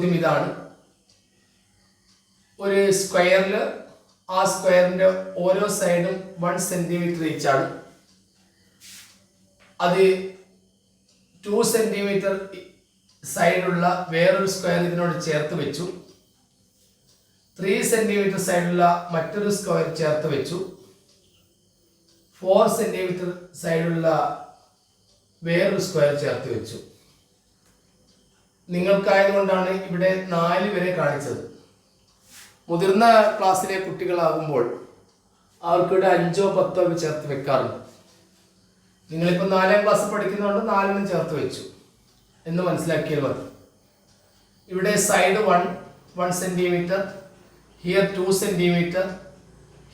ഇതാണ് ഒരു സ്ക്വയറിൽ ആ സ്ക്വയറിന്റെ ഓരോ സൈഡും 1 സെന്റിമീറ്റർ ഈച്ചാണ്. അത് 2 സെന്റിമീറ്റർ സൈഡുള്ള വേറൊരു സ്ക്വയർ ഇതിനോട് ചേർത്ത് വെച്ചു. 3 സെന്റിമീറ്റർ സൈഡുള്ള മറ്റൊരു സ്ക്വയർ ചേർത്ത് വെച്ചു. 4 സെന്റിമീറ്റർ സൈഡുള്ള വേറൊരു സ്ക്വയർ ചേർത്ത് വെച്ചു. നിങ്ങൾക്കായതുകൊണ്ടാണ് ഇവിടെ 4 വരെ കാണിച്ചത്. മുതിർന്ന ക്ലാസ്സിലെ കുട്ടികളാകുമ്പോൾ അവർക്കിവിടെ 5ഓ 10ഓ ഒക്കെ ചേർത്ത് വെക്കാറുണ്ട്. നിങ്ങളിപ്പോൾ 4ാം ക്ലാസ് പഠിക്കുന്നതുകൊണ്ട് 4 ചേർത്ത് വെച്ചു എന്ന് മനസ്സിലാക്കിയാൽ മതി. ഇവിടെ side 1 centimetre, here 2 centimetre,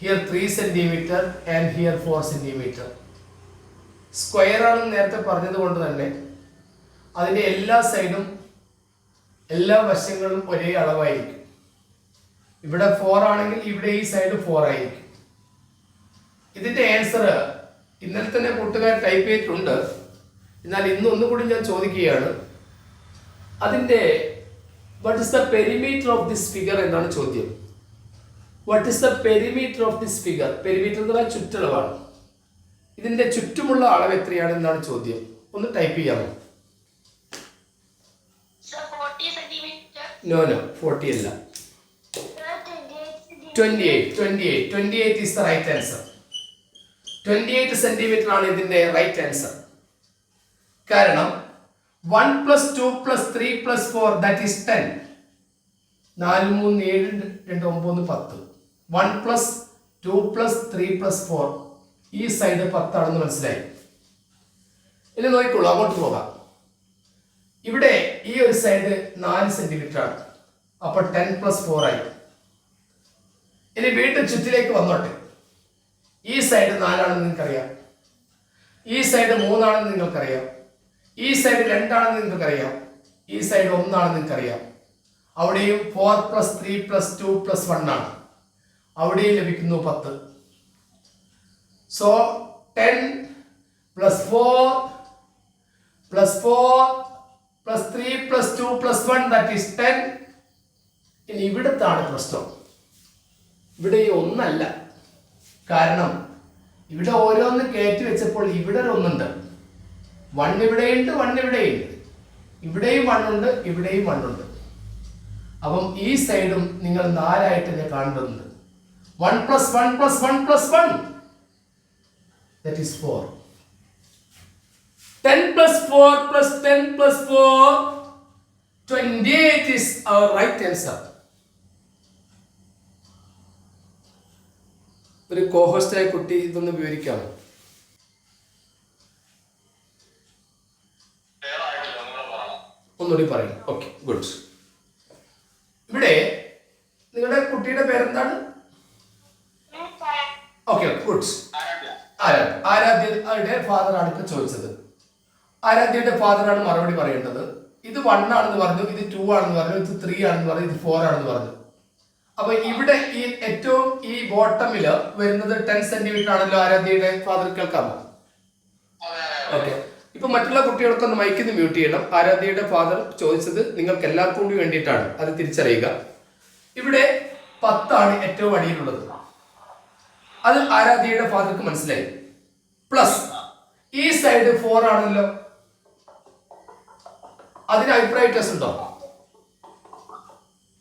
here 3 centimetre and here 4 centimetre. Square ആണെന്ന് നേരത്തെ പറഞ്ഞത് കൊണ്ട് തന്നെ അതിൻ്റെ എല്ലാ സൈഡും എല്ലാ വശങ്ങളും ഒരേ അളവായിരിക്കും. ഇവിടെ 4 ആണെങ്കിൽ ഇവിടെ ഈ സൈഡ് 4 ആയിരിക്കും. ഇതിന്റെ ആൻസർ ഇന്നലെ തന്നെ കൂട്ടുകാർ ടൈപ്പ് ചെയ്തിട്ടുണ്ട്. എന്നാൽ ഇന്ന് ഒന്നുകൂടി ഞാൻ ചോദിക്കുകയാണ്. അതിന്റെ what is the perimeter of this figure എന്നാണ് ചോദ്യം. What is the perimeter of this figure? Perimeter എന്ന് പറഞ്ഞാൽ ചുറ്റളവാണ്. ഇതിന്റെ ചുറ്റുമുള്ള അളവ് എത്രയാണ് എന്നാണ് ചോദ്യം. ഒന്ന് ടൈപ്പ് ചെയ്യാമോ? No, 40 അല്ല. 28 is the right answer. 28 centimetre ആണ് ഇതിന്റെ റൈറ്റ് ആൻസർ. കാരണം 1 + 2 + 3 + 4 that is 10. 4 3 7 2 9 10. 1 + 2 + 3 + 4 ഈ സൈഡ് 10 ആണെന്ന് മനസ്സിലായി. ഇനി നോക്കിക്കോളൂ, അങ്ങോട്ട് പോകാം. ഇവിടെ ഈ ഒരു സൈഡ് 4 സെന്റിമീറ്റർ ആണ്. അപ്പോൾ 10 + 4 ആയി. ഇനി വീണ്ടും ചുറ്റിലേക്ക് വന്നോട്ടെ. ഈ സൈഡ് 4 ആണെന്ന് നിങ്ങൾക്കറിയാം, ഈ സൈഡ് 3 ആണെന്ന് നിങ്ങൾക്കറിയാം, ഈ സൈഡ് 2 ആണെന്ന് നിങ്ങൾക്കറിയാം, ഈ സൈഡ് 1 ആണെന്ന് നിങ്ങൾക്കറിയാം. അവിടെയും 4 + 3 + 2 + 1 ആണ്. അവിടെയും ലഭിക്കുന്നു 10. So 10 + 4 + 4 + 3 + 2 + 1 that is 10. ഇനി ഇവിടത്താണ് പ്രശ്നം. ഇവിടെ ഈ 1 അല്ല. കാരണം ഇവിടെ ഓരോന്ന് കയറ്റി വെച്ചപ്പോൾ ഇവിടെ ഒരു 1 ഉണ്ട്. 1 ഇവിടെയുണ്ട്, 1 ഇവിടെയുണ്ട്, ഇവിടെയും 1 ഉണ്ട്, ഇവിടെയും 1 ഉണ്ട്. അപ്പം ഈ സൈഡും നിങ്ങൾ 4 ആയിട്ട് തന്നെ കാണേണ്ടതുണ്ട്. 1 + 1 + 1 + 1 that is 4. 10 + 4 + 10 + 4 28 is our right answer. ഒരു കോഹോസ്റ്റായ കുട്ടി ഇതൊന്ന് വിവരിക്കാമോ? ഒന്നുകൂടി പറയും. Okay, good. ഇവിടെ നിങ്ങളുടെ കുട്ടിയുടെ പേരെന്താണ്? Okay, good. ആരാധ്യയുടെ ഫാദറാണ് ഇപ്പൊ ചോദിച്ചത്. ആരാധ്യയുടെ ഫാദറാണ് മറുപടി പറയേണ്ടത്. ഇത് 1 ആണെന്ന് പറഞ്ഞു, ഇത് 2 ആണെന്ന് പറഞ്ഞു, ഇത് 3 ആണെന്ന് പറഞ്ഞു, ഇത് 4 ആണെന്ന് പറഞ്ഞു. അപ്പൊ ഇവിടെ ഈ ഏറ്റവും ഈ ബോട്ടമില് വരുന്നത് 10 സെന്റിമീറ്റർ ആണല്ലോ. ആരാധ്യയുടെ ഫാദർ കേൾക്കാമോ? ഓക്കെ. ഇപ്പൊ മറ്റുള്ള കുട്ടികൾക്കൊന്ന് മൈക്കിന്ന് മ്യൂട്ട് ചെയ്യണം. ആരാധ്യയുടെ ഫാദർ ചോദിച്ചത് നിങ്ങൾക്ക് എല്ലാവർക്കും കൂടി വേണ്ടിയിട്ടാണ്, അത് തിരിച്ചറിയുക. ഇവിടെ 10 ആണ് ഏറ്റവും അടിയിലുള്ളത്. അത് ആരാധ്യയുടെ ഫാദർക്ക് മനസ്സിലായി. പ്ലസ് ഈ സൈഡ് 4 ആണല്ലോ. അതിന് അഭിപ്രായ വ്യത്യാസം ഉണ്ടോ?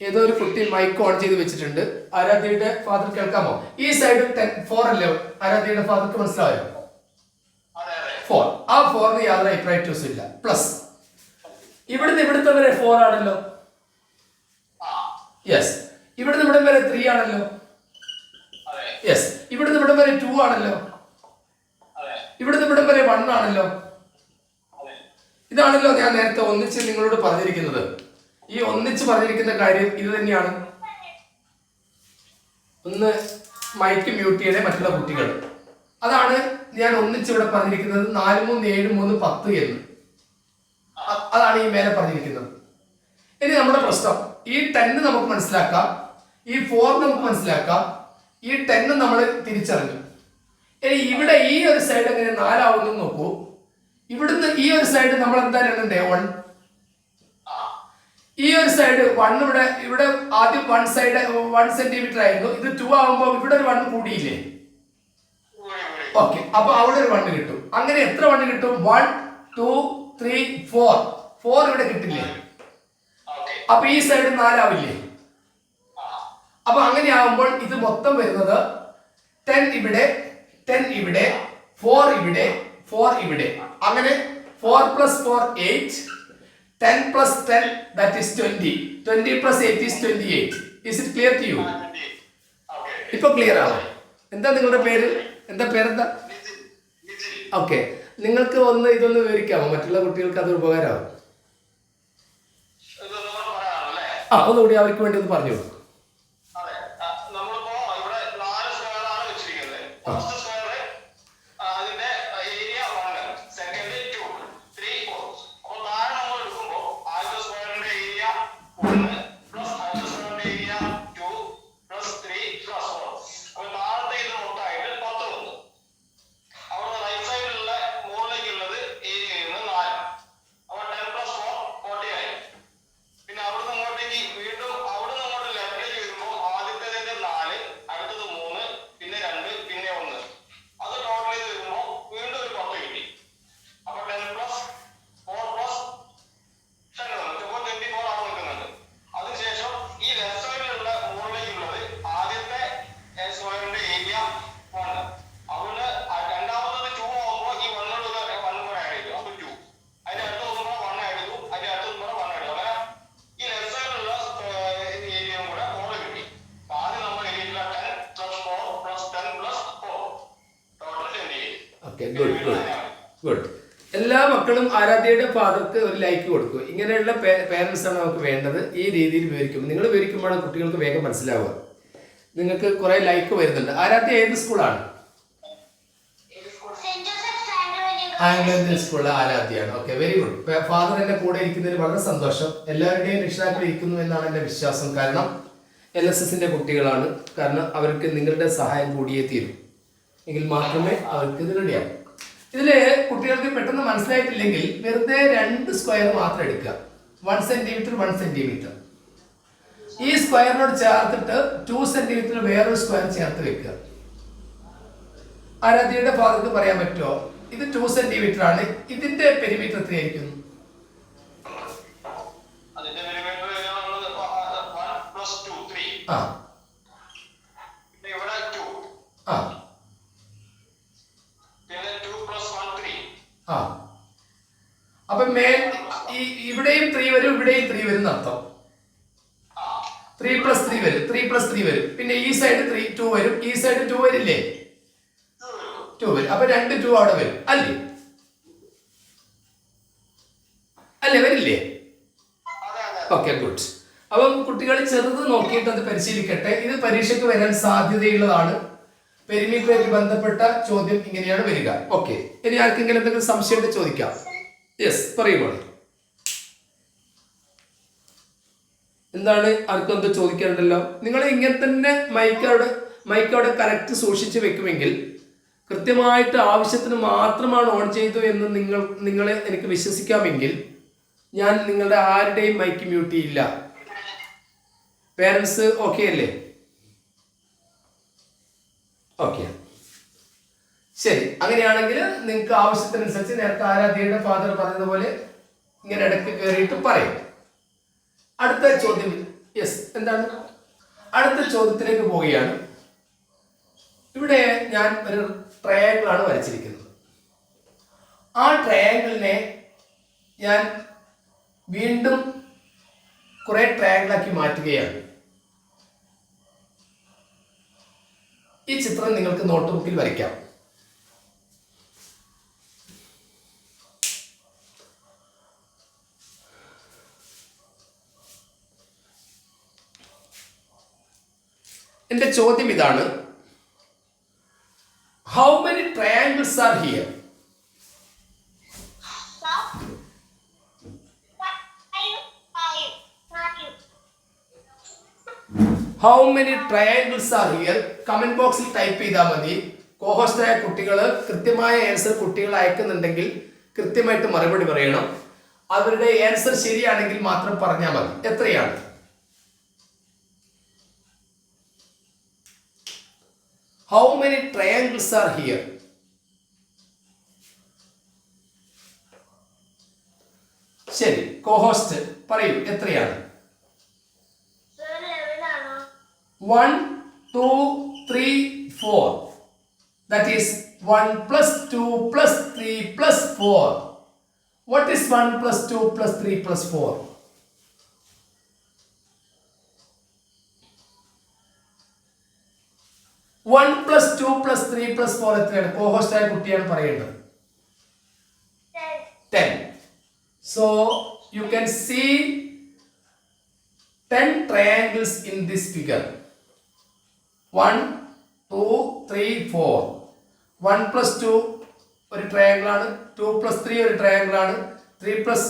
ഏതോ ഒരു കുട്ടി മൈക്ക് ഓൺ ചെയ്ത് വെച്ചിട്ടുണ്ട്. ആരാധ്യയുടെ ഫാദർ കേൾക്കാമോ? ഈ സൈഡ് 4 അല്ലേ? ആരാധ്യയുടെ ഫാദർക്ക് മനസ്സിലായോ? 4. ആ 4ന് യാതൊരു അഭിപ്രായ വ്യത്യാസവും ഇല്ല. പ്ലസ് ഇവിടുന്ന് ഇവിടുത്തെ വരെ 4 ആണല്ലോ. യെസ്. ഇവിടുന്ന് ഇവിടം വരെ 3 ആണല്ലോ. യെസ്. ഇവിടുന്ന് ഇവിടം വരെ 2 ആണല്ലോ. ഇവിടുന്ന് ഇവിടം വരെ 1 ആണല്ലോ. ഇതാണല്ലോ ഞാൻ നേരത്തെ ഒന്നിച്ച് നിങ്ങളോട് പറഞ്ഞിരിക്കുന്നത്. ഈ ഒന്നിച്ച് പറഞ്ഞിരിക്കുന്ന കാര്യം ഇത് തന്നെയാണ്. ഒന്ന് മൈക്ക് മ്യൂട്ട് ചെയ്യണേ മറ്റുള്ള കുട്ടികൾ. അതാണ് ഞാൻ ഒന്നിച്ച് ഇവിടെ പറഞ്ഞിരിക്കുന്നത്. 4 3 7 3 10 എന്ന്. അതാണ് ഈ മേലെ പറഞ്ഞിരിക്കുന്നത്. ഇനി നമ്മുടെ പ്രശ്നം ഈ 10 നമുക്ക് മനസ്സിലാക്കാം, ഈ 4 നമുക്ക് മനസ്സിലാക്കാം, ഈ 10 നമ്മൾ തിരിച്ചറിഞ്ഞു. ഇനി ഇവിടെ ഈ ഒരു സൈഡ് എങ്ങനെ 4 ആവുന്നു നോക്കൂ. ഇവിടുന്ന് ഈ ഒരു സൈഡ് നമ്മൾ എന്താ എണ്ണണ്ടേ? 1. ഈ ഒരു സൈഡ് 1 ഇവിടെ ആദ്യം 1 സൈഡ് 1 സെന്റിമീറ്റർ ആയിരുന്നു. ഇത് 2 ആകുമ്പോൾ ഇവിടെ ഒരു 1 കൂടിയില്ലേ? ഓക്കെ, അപ്പൊ അവിടെ ഒരു 1 കിട്ടും. അങ്ങനെ എത്ര 1 കിട്ടും? 1 2 3 4 ഇവിടെ കിട്ടില്ലേ? അപ്പൊ ഈ സൈഡ് 4 ആവില്ലേ? അപ്പൊ അങ്ങനെ ആവുമ്പോൾ ഇത് മൊത്തം വരുന്നത് 10 ഇവിടെ 10 ഇവിടെ 4 ഇവിടെ 4 ഇവിടെ. അങ്ങനെ 4 + 4 8, 10 + 10 that is 20. 20 + 8 is 28. Is it clear to you? ഇപ്പൊ ക്ലിയർ ആണോ? എന്താ നിങ്ങളുടെ പേര്? പേരെന്താ? ഓക്കെ, നിങ്ങൾക്ക് ഇതൊന്ന് വിവരിക്കാമോ? മറ്റുള്ള കുട്ടികൾക്ക് അത് ഉപകാരമാവും. ഒന്നുകൂടി അവർക്ക് വേണ്ടി ഒന്ന് പറഞ്ഞു. ഗുഡ്. എല്ലാ മക്കളും ആരാധ്യയുടെ ഫാദർക്ക് ഒരു ലൈക്ക് കൊടുക്കുക. ഇങ്ങനെയുള്ള പേരൻസ് ആണ് നമുക്ക് വേണ്ടത്. ഈ രീതിയിൽ വിവരിക്കും. നിങ്ങൾ വിവരിക്കുമ്പോഴാണ് കുട്ടികൾക്ക് വേഗം മനസ്സിലാവുക. നിങ്ങൾക്ക് കുറെ ലൈക്ക് വരുന്നുണ്ട്. ആരാധ്യ ഏത് സ്കൂളാണ്? ആംഗ്ലോ ഇന്ത്യൻ സ്കൂളിലെ ആരാധ്യയാണ്. Okay, very good. ഫാദർ എന്റെ കൂടെ ഇരിക്കുന്നതിന് വളരെ സന്തോഷം. എല്ലാവരുടെയും രക്ഷിതാക്കൾ ഇരിക്കുന്നു എന്നാണ് എൻ്റെ വിശ്വാസം. കാരണം LSSന്റെ കുട്ടികളാണ്. കാരണം അവർക്ക് നിങ്ങളുടെ സഹായം കൂടിയേ തീരും. എങ്കിൽ മാത്രമേ അവർക്ക് ഇത് റെഡിയാവും. ഇതില് കുട്ടികൾക്ക് പെട്ടെന്ന് മനസ്സിലായിട്ടില്ലെങ്കിൽ വെറുതെ 2 സ്ക്വയർ മാത്രം എടുക്കുക. 1 സെന്റിമീറ്റർ 1 സെന്റിമീറ്റർ. ഈ സ്ക്വയറിനോട് ചേർത്തിട്ട് 2 സെന്റിമീറ്റർ വേറൊരു സ്ക്വയർ ചേർത്ത് വെക്കുക. ആരാധ്യയുടെ ഫാദർക്ക് പറയാൻ പറ്റുമോ? ഇത് 2 സെന്റിമീറ്റർ ആണ്. ഇതിന്റെ പെരിമീറ്റർ എത്രയായിരിക്കും? അപ്പൊ ഇവിടെയും 3 വരും, ഇവിടെയും 3 വരും അർത്ഥം. 3 + 3 വരും, 3 + 3 വരും. പിന്നെ ഈ സൈഡ് 2 വരും, ഈ സൈഡ് 2 വരില്ലേ? 2 വരും. അപ്പൊ 2 2 അവിടെ വരും അല്ലേ? വരില്ലേ? Okay, good. അപ്പം കുട്ടികൾ ചെറുത് നോക്കിയിട്ട് അത് പരിശീലിക്കട്ടെ. ഇത് പരീക്ഷയ്ക്ക് വരാൻ സാധ്യതയുള്ളതാണ്. പെരിമീറ്ററുമായിട്ട് ബന്ധപ്പെട്ട ചോദ്യം ഇങ്ങനെയാണ് വരിക. ഓക്കെ, ഇനി ആർക്കെങ്കിലും എന്തെങ്കിലും സംശയം ചോദിക്കാം. യെസ്, പറയുമോ? എന്താണ്? ആർക്കും എന്തോ ചോദിക്കാറുണ്ടല്ലോ. നിങ്ങൾ ഇങ്ങനെ തന്നെ മൈക്കവിടെ കറക്റ്റ് സൂക്ഷിച്ച് വെക്കുമെങ്കിൽ കൃത്യമായിട്ട് ആവശ്യത്തിന് മാത്രമാണ് ഓൺ ചെയ്തു എന്ന് നിങ്ങളെ എനിക്ക് വിശ്വസിക്കാമെങ്കിൽ ഞാൻ നിങ്ങളുടെ ആരുടെയും മൈക്ക് മ്യൂട്ട് ചെയ്യില്ല. പേരൻസ് ഓക്കെ അല്ലേ? ഓക്കെ, ശരി. അങ്ങനെയാണെങ്കിൽ നിങ്ങൾക്ക് ആവശ്യത്തിനനുസരിച്ച് നേരത്തെ ആരാധ്യയുടെ ഫാദർ പറഞ്ഞതുപോലെ ഇങ്ങനെ ഇടയ്ക്ക് കയറിയിട്ട് പറയും. അടുത്ത ചോദ്യം. യെസ്, എന്താണ്? അടുത്ത ചോദ്യത്തിലേക്ക് പോവുകയാണ്. ഇവിടെ ഞാൻ ഒരു ട്രയാങ്കിൾ ആണ് വരച്ചിരിക്കുന്നത്. ആ ട്രയാങ്കിളിനെ ഞാൻ വീണ്ടും കുറെ ട്രയാങ്കിളാക്കി മാറ്റുകയാണ്. ഈ ചിത്രം നിങ്ങൾക്ക് നോട്ട് ബുക്കിൽ വരയ്ക്കാം. എന്റെ ചോദ്യം ഇതാണ്: how many triangles are here? How many triangles are here? Comment ബോക്സിൽ ടൈപ്പ് ചെയ്താൽ മതി. കോഹോസ്റ്റായ കുട്ടികൾ കൃത്യമായ ആൻസർ കുട്ടികൾ അയക്കുന്നുണ്ടെങ്കിൽ കൃത്യമായിട്ട് മറുപടി പറയണം. അവരുടെ ആൻസർ ശരിയാണെങ്കിൽ മാത്രം പറഞ്ഞാൽ മതി. എത്രയാണ്? How many triangles are here? ശരി, കോഹോസ്റ്റ് പറയൂ, എത്രയാണ്? 1 2 3 4. That is 1 plus 2 plus 3 plus 4. What is 1 plus 2 plus 3 plus 4? 1 plus 2 plus 3 plus 4 എത്രയാണ്? കോഹോസ്റ്റ് ആയ കുട്ടിയാണ് പറയേണ്ടത്. 10. So you can see 10 triangles in this figure. 1 2 3 4. 1 plus 2 ഒരു ട്രയാങ്കിൾ ആണ്, 2 plus 3 ഒരു ട്രയാങ്കിൾ ആണ്, 3 plus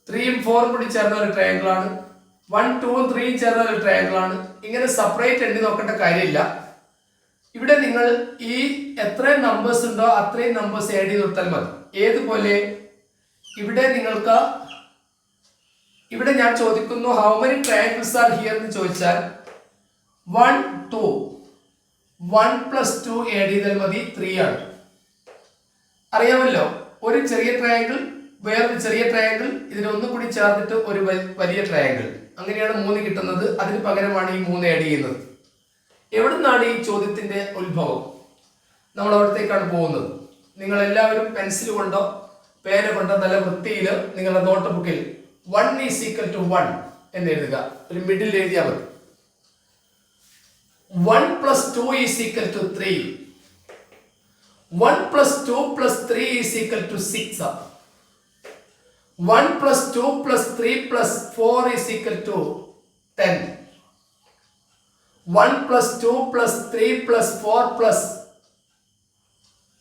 3 4 കൂടി ചേർന്ന ഒരു ട്രയാങ്കിൾ ആണ്, 1 2 3 ചേർന്ന ഒരു ട്രയാങ്കിൾ ആണ്. ഇങ്ങനെ സെപ്പറേറ്റ് എണ്ണി നോക്കേണ്ട കാര്യമില്ല. ഇവിടെ നിങ്ങൾ ഈ എത്ര നമ്പേഴ്സ് ഉണ്ടോ അത്രയും നമ്പേഴ്സ് ആഡ് ചെയ്ത് കൊടുത്താൽ മതി. ഏതുപോലെ ഇവിടെ നിങ്ങൾക്ക് ഇവിടെ ഞാൻ ചോദിക്കുന്നു how many triangles are here എന്ന് ചോദിച്ചാൽ 1 2 1 plus 2 ആഡ് ചെയ്താൽ മതി, 3 ആണ്. അറിയാമല്ലോ, ഒരു ചെറിയ ട്രയാങ്കിൾ വേറൊരു ചെറിയ ട്രയാങ്കിൾ ഇതിനൊന്നും കൂടി ചേർന്നിട്ട് ഒരു വലിയ ട്രയാങ്കിൾ, അങ്ങനെയാണ് 3 കിട്ടുന്നത്. അതിന് പകരമാണ് ഈ 3 ആഡ് ചെയ്യുന്നത്. എവിടെ നിന്നാണ് ഈ ചോദ്യത്തിന്റെ ഉത്ഭവം? നമ്മൾ അവിടത്തേക്കാണ് പോകുന്നത്. നിങ്ങൾ എല്ലാവരും പെൻസിൽ കൊണ്ടോ പേന കൊണ്ടോ നല്ല വൃത്തിയിൽ നിങ്ങളുടെ നോട്ട് ബുക്കിൽ 1 is equal to 1 എന്ന് എഴുതുക. ഒരു മിഡിൽ എഴുതിയാൽ മതി. 1 plus 2 is equal to 3. 1 plus 2 plus 3 is equal to 6. 1 plus 2 plus 3 plus 4 is equal to 10. 1 plus 2 plus 3 plus 4 plus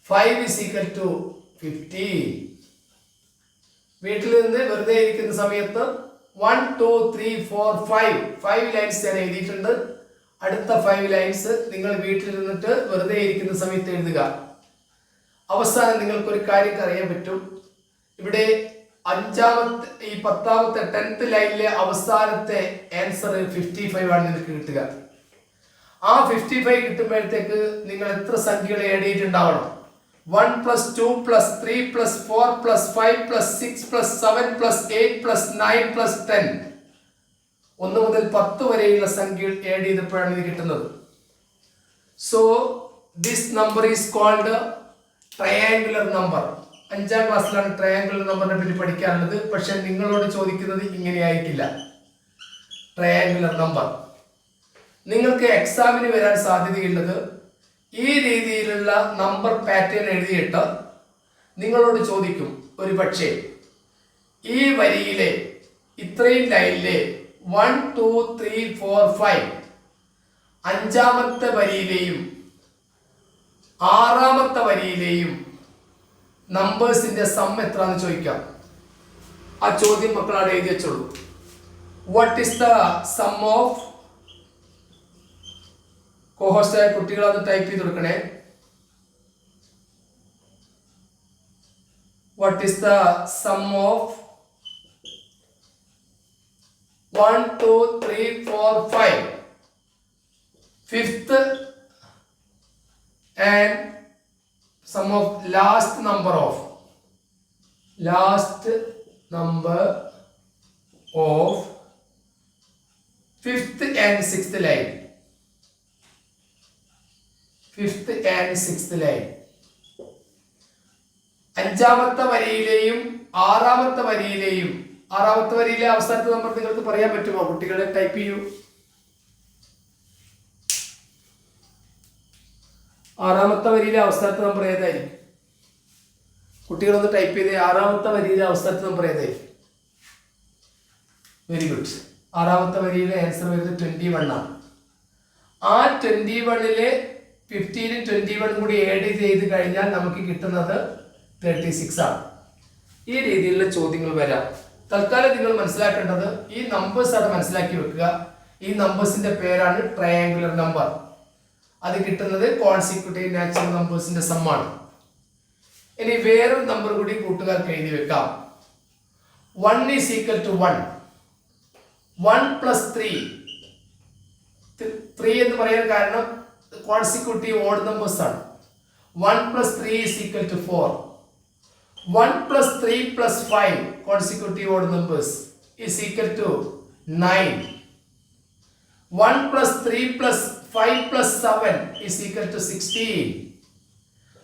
5 is equal to 15. വീട്ടിൽ നിന്ന് വെറുതെ ഇരിക്കുന്ന സമയത്ത് 1 2 3 4 5 ലൈൻസ് ഞാൻ എഴുതിയിട്ടുണ്ട്. അടുത്ത 5 ലൈൻസ് നിങ്ങൾ വീട്ടിൽ നിന്നിട്ട് വെറുതെ ഇരിക്കുന്ന സമയത്ത് എഴുതുക. അവസാനം നിങ്ങൾക്കൊരു കാര്യം അറിയാൻ പറ്റും. ഇവിടെ ഈ 10ാമത്തെ 10th ലൈനിലെ അവസാനത്തെ ആൻസർ 55 ആണ് നിങ്ങൾക്ക് കിട്ടുക. ആ 55 കിട്ടുമ്പോഴത്തേക്ക് നിങ്ങൾ എത്ര സംഖ്യകൾ add ചെയ്തിട്ടുണ്ടാവണം? 1 plus 2 plus 3 plus 4 plus 5 plus 6 plus 7 plus 8 plus 9 plus 10. 1 മുതൽ 10 വരെയുള്ള സംഖ്യകൾ ആഡ് ചെയ്തപ്പോഴാണ് ഇത് കിട്ടുന്നത്. So this number is called triangular number. 5ാം ക്ലാസ്സിലാണ് ട്രയാങ്കുലർ നമ്പറിനെ പറ്റി പഠിക്കാറുള്ളത്. പക്ഷെ നിങ്ങളോട് ചോദിക്കുന്നത് ഇങ്ങനെയായിട്ടില്ല. ട്രയാങ്കുലർ നമ്പർ നിങ്ങൾക്ക് എക്സാമിന് വരാൻ സാധ്യതയുള്ളത് ഈ രീതിയിലുള്ള നമ്പർ പാറ്റേൺ എഴുതിയിട്ട് നിങ്ങളോട് ചോദിക്കും, ഒരു പക്ഷേ ഈ വരിയിലെ ഇത്രയും ലൈനിലെ 1 2 3 4 5 5ാമത്തെ വരിയിലെയും 6ാമത്തെ വരിയിലെയും നമ്പേഴ്സിന്റെ സം എത്രയാണെന്ന് ചോദിക്കാം. ആ ചോദ്യം മക്കളാണ് എഴുതി വെച്ചോളൂ. What is the sum of കോഹോസ്റ്റായ കുട്ടികൾ അത് ടൈപ്പ് ചെയ്ത് കൊടുക്കണേ. What is the sum of 1 2 3 4 5 fifth and sum of last number of 5th and 6th line. 5th and 6th line. 5ാമത്തെ വരിയിലെയും 6ാമത്തെ വരിയിലെയും 6ാമത്തെ വരിയിലെ അവസാനത്തെ നമ്പർ നിങ്ങൾക്ക് പറയാൻ പറ്റുമോ? കുട്ടികളെ ടൈപ്പ് ചെയ്യൂ. 6ാമത്തെ വരിയിലെ അവസാനത്തെ നമ്പർ ഏതായിരിക്കും? കുട്ടികളൊന്ന് ടൈപ്പ് ചെയ്തേ. 6ാമത്തെ വരിയിലെ അവസാനത്തെ നമ്പർ ഏതായിരിക്കും? Very good. 6ാമത്തെ വരിയിലെ ആൻസർ വരുന്നത് 21 ആണ്. ആ 21ലെ 15 21 കൂടി ആഡ് ചെയ്ത് കഴിഞ്ഞാൽ നമുക്ക് കിട്ടുന്നത് 36 ആണ്. ഈ രീതിയിലുള്ള ചോദ്യങ്ങൾ വരാം. തൽക്കാലം നിങ്ങൾ മനസ്സിലാക്കേണ്ടത് ഈ നമ്പേഴ്സ് ആണ് മനസ്സിലാക്കി വെക്കുക. ഈ നമ്പേഴ്സിന്റെ പേരാണ് ട്രയാങ്കുലർ നമ്പർ. അത് കിട്ടുന്നത് കോൺസിക്യൂട്ടീവ് നാച്ചുറൽ നമ്പേഴ്സിന്റെ സമ്മാണ്. ഇനി വേറൊരു നമ്പർ കൂടി കൂട്ടുകാർക്ക് എഴുതി വെക്കാം. 1 is equal to 1. 1 plus 3. 3 എന്ന് പറയാൻ കാരണം കോൺസിക്യൂട്ടീവ് ഓഡ് നമ്പേഴ്സ് ആണ്. 1 plus 3 is equal to 4. 1 plus 3 plus 5 consecutive odd numbers is equal to 9. 1 plus 3 plus 5 plus 7 is equal to 16.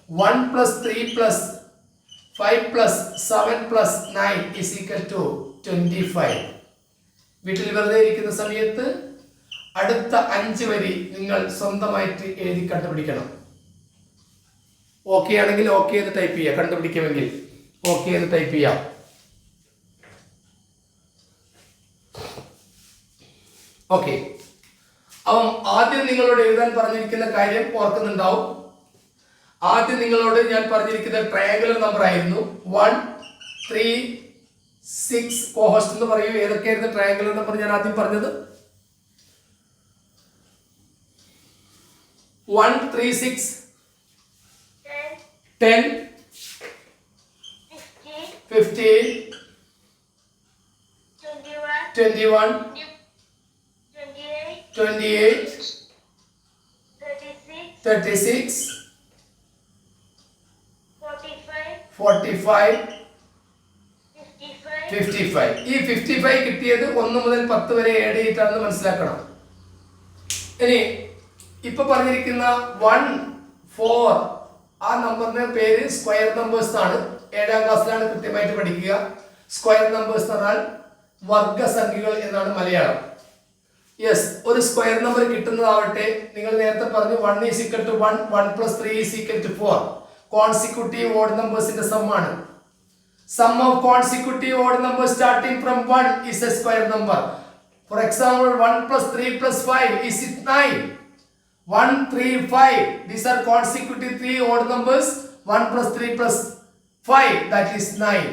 1 plus 3 plus 5 plus 7 plus 9 is equal to 25. വീട്ടിൽ വെറുതെ ഇരിക്കുന്ന സമയത്ത് അടുത്ത 5 വരി നിങ്ങൾ സ്വന്തമായിട്ട് എഴുതി കണ്ടുപിടിക്കണം. ഓക്കെ ആണെങ്കിൽ ഓക്കെ എന്ന് ടൈപ്പ് ചെയ്യുക. കണ്ടുപിടിക്കുമെങ്കിൽ ഓക്കെ എന്ന് ടൈപ്പ് ചെയ്യാം. ഓക്കെ, അപ്പം ആദ്യം നിങ്ങളോട് എഴുതാൻ പറഞ്ഞിരിക്കുന്ന കാര്യം ഓർക്കുന്നുണ്ടാവും. ആദ്യം നിങ്ങളോട് ഞാൻ പറഞ്ഞിരിക്കുന്ന ട്രയാങ്കുലർ നമ്പർ ആയിരുന്നു 1, 3, 6. കോഹോസ്റ്റ് എന്ന് പറയൂ, ഏതൊക്കെയായിരുന്നു ട്രയാങ്കുലർ നമ്പർ ഞാൻ ആദ്യം പറഞ്ഞത്? 1, 3, 6, 10, 15, 21, 28, 36, 45, 55. ഈ 55 കിട്ടിയത് 1 മുതൽ 10 വരെ ആഡ് ചെയ്തിട്ടാണെന്ന് മനസ്സിലാക്കണം. ഇനി ഇപ്പൊ പറഞ്ഞിരിക്കുന്ന 1, 4 ആ നമ്പറിന്റെ പേര് സ്ക്വയർ നമ്പേഴ്സ് ആണ്. 7ാം ക്ലാസ്സിലാണ് കൃത്യമായിട്ട് പഠിക്കുക. സ്ക്വയർ നമ്പേഴ്സ് എന്ന് പറഞ്ഞാൽ വർഗസംഖ്യകൾ എന്നാണ് മലയാളം. യെസ്, ഒരു സ്ക്വയർ നമ്പർ കിട്ടുന്നതാവട്ടെ, നിങ്ങൾ നേരത്തെ പറഞ്ഞു 1 is equal to 1, 1 plus 3 is equal to 4. Consecutive odd നമ്പേഴ്സിന്റെ സം ആണ്. Sum of consecutive odd numbers starting from 1 is a square number. For example, 1 plus 3 plus 5 is 9. 1, 3, 5. These are consecutive 3 odd numbers. 1 plus 3 plus 5, that is 9.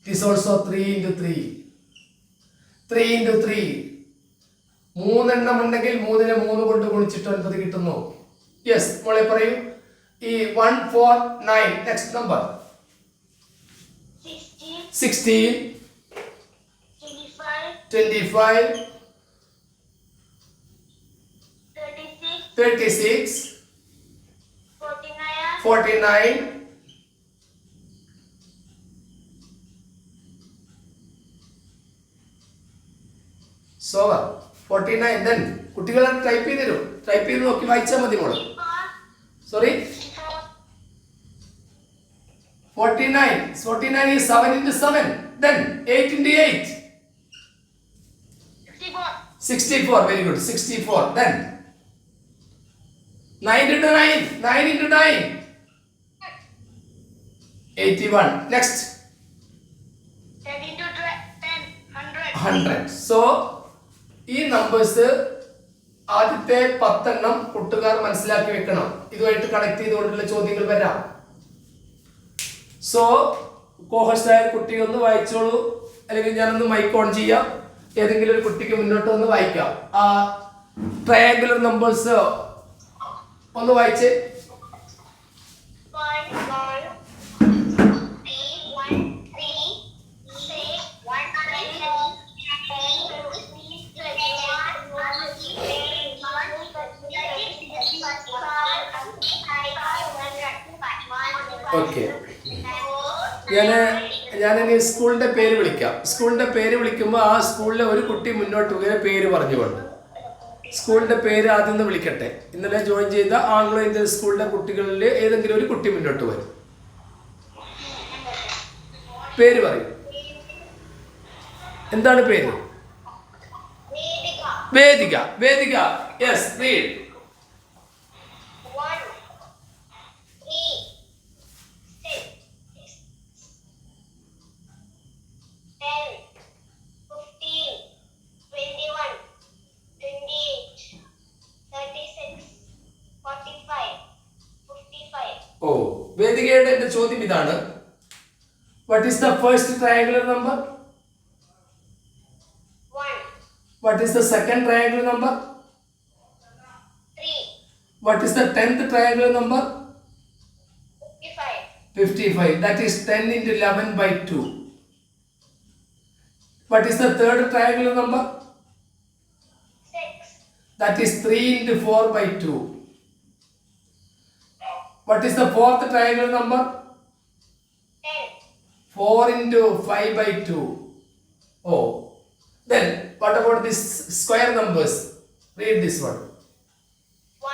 It is also 3 into 3. 3 into 3. 3 എണ്ണം ഉണ്ടെങ്കിൽ 3നെ 3 കൊണ്ട് ഗുണിച്ചിട്ട് 9 കിട്ടുന്നു. Yes, മോളെ പറയൂ. ഈ 1, 4, 9. Next number 16, 25, 36, 49, so 49. then കുട്ടികളെ type ചെയ്ത് തരും. ടൈപ്പ് ചെയ്ത് നോക്കി വായിച്ചാൽ മതി മോള്. Sorry, 49. 49 is 7 into 7. Then 8 into 8. 64. Very good. 64. Then 9 into 9. 9 into 9. 81. Next. 10 into 10. 100. So, ഈ നമ്പേഴ്സ് ആദ്യത്തെ 10 എണ്ണം കൂട്ടുകാർ മനസ്സിലാക്കി വെക്കണം. ഇതുമായിട്ട് കണക്ട് ചെയ്തുകൊണ്ടുള്ള ചോദ്യങ്ങൾ വരാം. സോ കോഹോസ്റ്റായ കുട്ടി ഒന്ന് വായിച്ചോളൂ, അല്ലെങ്കിൽ ഞാനൊന്ന് മൈക്ക് ഓൺ ചെയ്യാം. ഏതെങ്കിലും ഒരു കുട്ടിക്ക് മുന്നോട്ട് ഒന്ന് വായിക്കാം. ആ ട്രയാങ്കുലർ നമ്പേഴ്സ് ഒന്ന് വായിച്ചേ. 1. ഓക്കെ, ഞാൻ സ്കൂളിന്റെ പേര് വിളിക്കാം. സ്കൂളിന്റെ പേര് വിളിക്കുമ്പോൾ ആ സ്കൂളിലെ ഒരു കുട്ടി മുന്നോട്ട് വരെ പേര് പറഞ്ഞുകൊണ്ട് സ്കൂളിന്റെ പേര് ആദ്യം ഒന്ന് വിളിക്കട്ടെ. ഇന്നലെ ജോയിൻ ചെയ്ത ആംഗ്ലോ ഇന്ത്യൻ സ്കൂളിലെ കുട്ടികളിൽ ഏതെങ്കിലും ഒരു കുട്ടി മുന്നോട്ട് വരും. പേര് പറയും. എന്താണ് പേര്? വേദിക. വേദിക, യെസ്, റീഡ്. 1, 3, 6, 10, 15, 21, 28, 36, 45, 55. ഓ, വേദികയുടെ എന്റെ ചോദ്യം ഇതാണ്. What is the first triangular number? 1. What is the second triangular number? 3. What is the 10th triangular number? 55. 55. That is 10 into 11 by 2. What is the third triangular number? 6. That is 3 into 4 by 2. What is the fourth triangular number? 10. 4 into 5 by 2. Oh. Then what about these square numbers? Read this one. 1,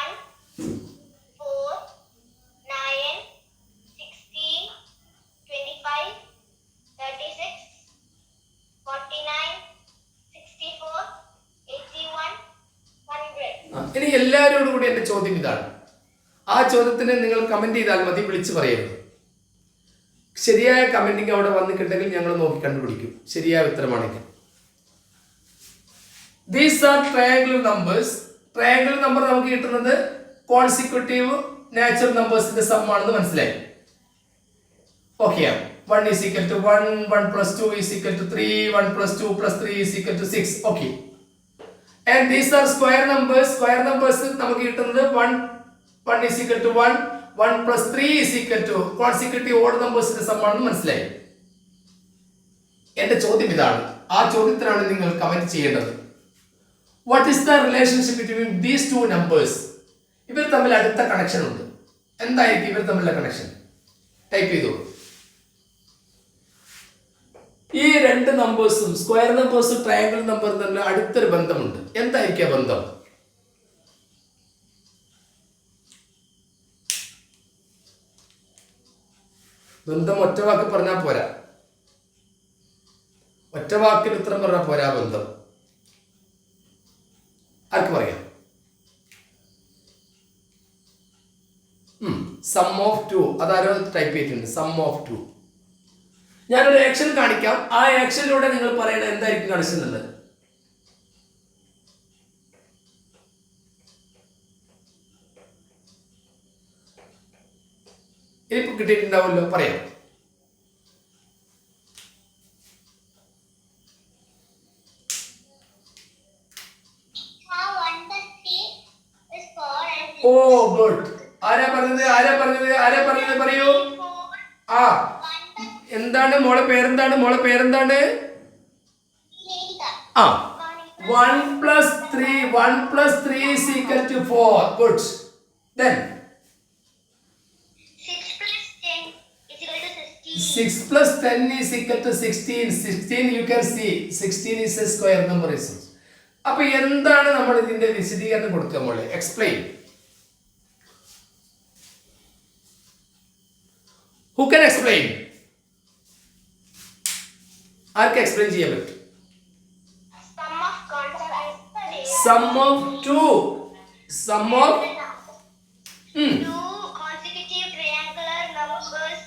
4, 9, 16, 25, 36, 49, 64, 81, 100. ഇനി എല്ലാവരോടും കൂടി എൻ്റെ ചോദ്യം ഇതാണ്. ആ ചോദ്യത്തിന് നിങ്ങൾ comment ചെയ്താൽ മതി, വിളിച്ചു പറയരുത്. ശരിയായ കമന്റിങ് അവിടെ വന്നിട്ടുണ്ടെങ്കിൽ ഞങ്ങൾ നോക്കി കണ്ടുപിടിക്കും ശരിയായ ഉത്തരമാണെങ്കിൽ. These are triangular numbers. Triangular number നമുക്ക് കിട്ടുന്നത് കോൺസിക്യൂട്ടീവ് നാച്ചുറൽ നമ്പേഴ്സിന്റെ സം ആണെന്ന് മനസ്സിലായി. Okay, 1 is equal to 1, 1 plus 2 is equal to 3, 1 plus 2 plus 3 is equal to 6. Okay. And these are square numbers. Square numbers നമുക്ക് കിട്ടുന്നത് 1 is equal to 1, 1 plus 3 is equal to consecutive odd numbers sum ആണെന്ന് മനസ്സിലായി. എന്റെ ചോദ്യം ഇതാണ്. ആ ചോദ്യത്തിനാണ് നിങ്ങൾ comment ചെയ്യേണ്ടത്. What is the relationship between these two numbers? ഇവർ തമ്മിൽ അടുത്ത കണക്ഷൻ ഉണ്ട്. എന്തായിരിക്കും ഇവർ തമ്മിലുള്ള കണക്ഷൻ? ടൈപ്പ് ചെയ്തോളൂ. ഈ രണ്ട് നമ്പേഴ്സും സ്ക്വയർ നമ്പേഴ്സും ട്രയാങ്കിൾ നമ്പറും തമ്മിൽ അടുത്തൊരു ബന്ധമുണ്ട്. എന്തായിരിക്കും ആ ബന്ധം? ബന്ധം ഒറ്റ വാക്ക് പറഞ്ഞാൽ പോരാ. ഒറ്റ വാക്കിൽ ഉത്തരം പറഞ്ഞാൽ പോരാ. ബന്ധം ആർക്ക് പറയാം? Sum of 2. അതാരോ ടൈപ്പ് ചെയ്തിട്ടുണ്ട്. Sum of 2. ഞാനൊരു ആക്ഷൻ കാണിക്കാം. ആ ആക്ഷനിലൂടെ നിങ്ങൾ പറയണത് എന്തായിരിക്കും കണക്ഷൻ എന്നുള്ളത്. ഇനിയിപ്പോ കിട്ടിയിട്ടുണ്ടാവുമല്ലോ, പറയാം. ഓ ഗുഡ്. ആരാ പറഞ്ഞത് പറയൂ. ആ, എന്താണ് മോളെ പേരെന്താണ്? ആ, 1 plus 3 is equal to 4. Good. Then 6 plus 10 is equal to 16. 6 plus 10 is equal to 16. 16 you can see 16 is a square number. അപ്പൊ എന്താണ് നമ്മൾ ഇതിന്റെ വിശദീകരണം കൊടുക്കുക മോളെ? Explain. Who can explain? Arc explain ചെയ്യാൻ പറ്റും? Sum of 2. Sum of two consecutive triangular numbers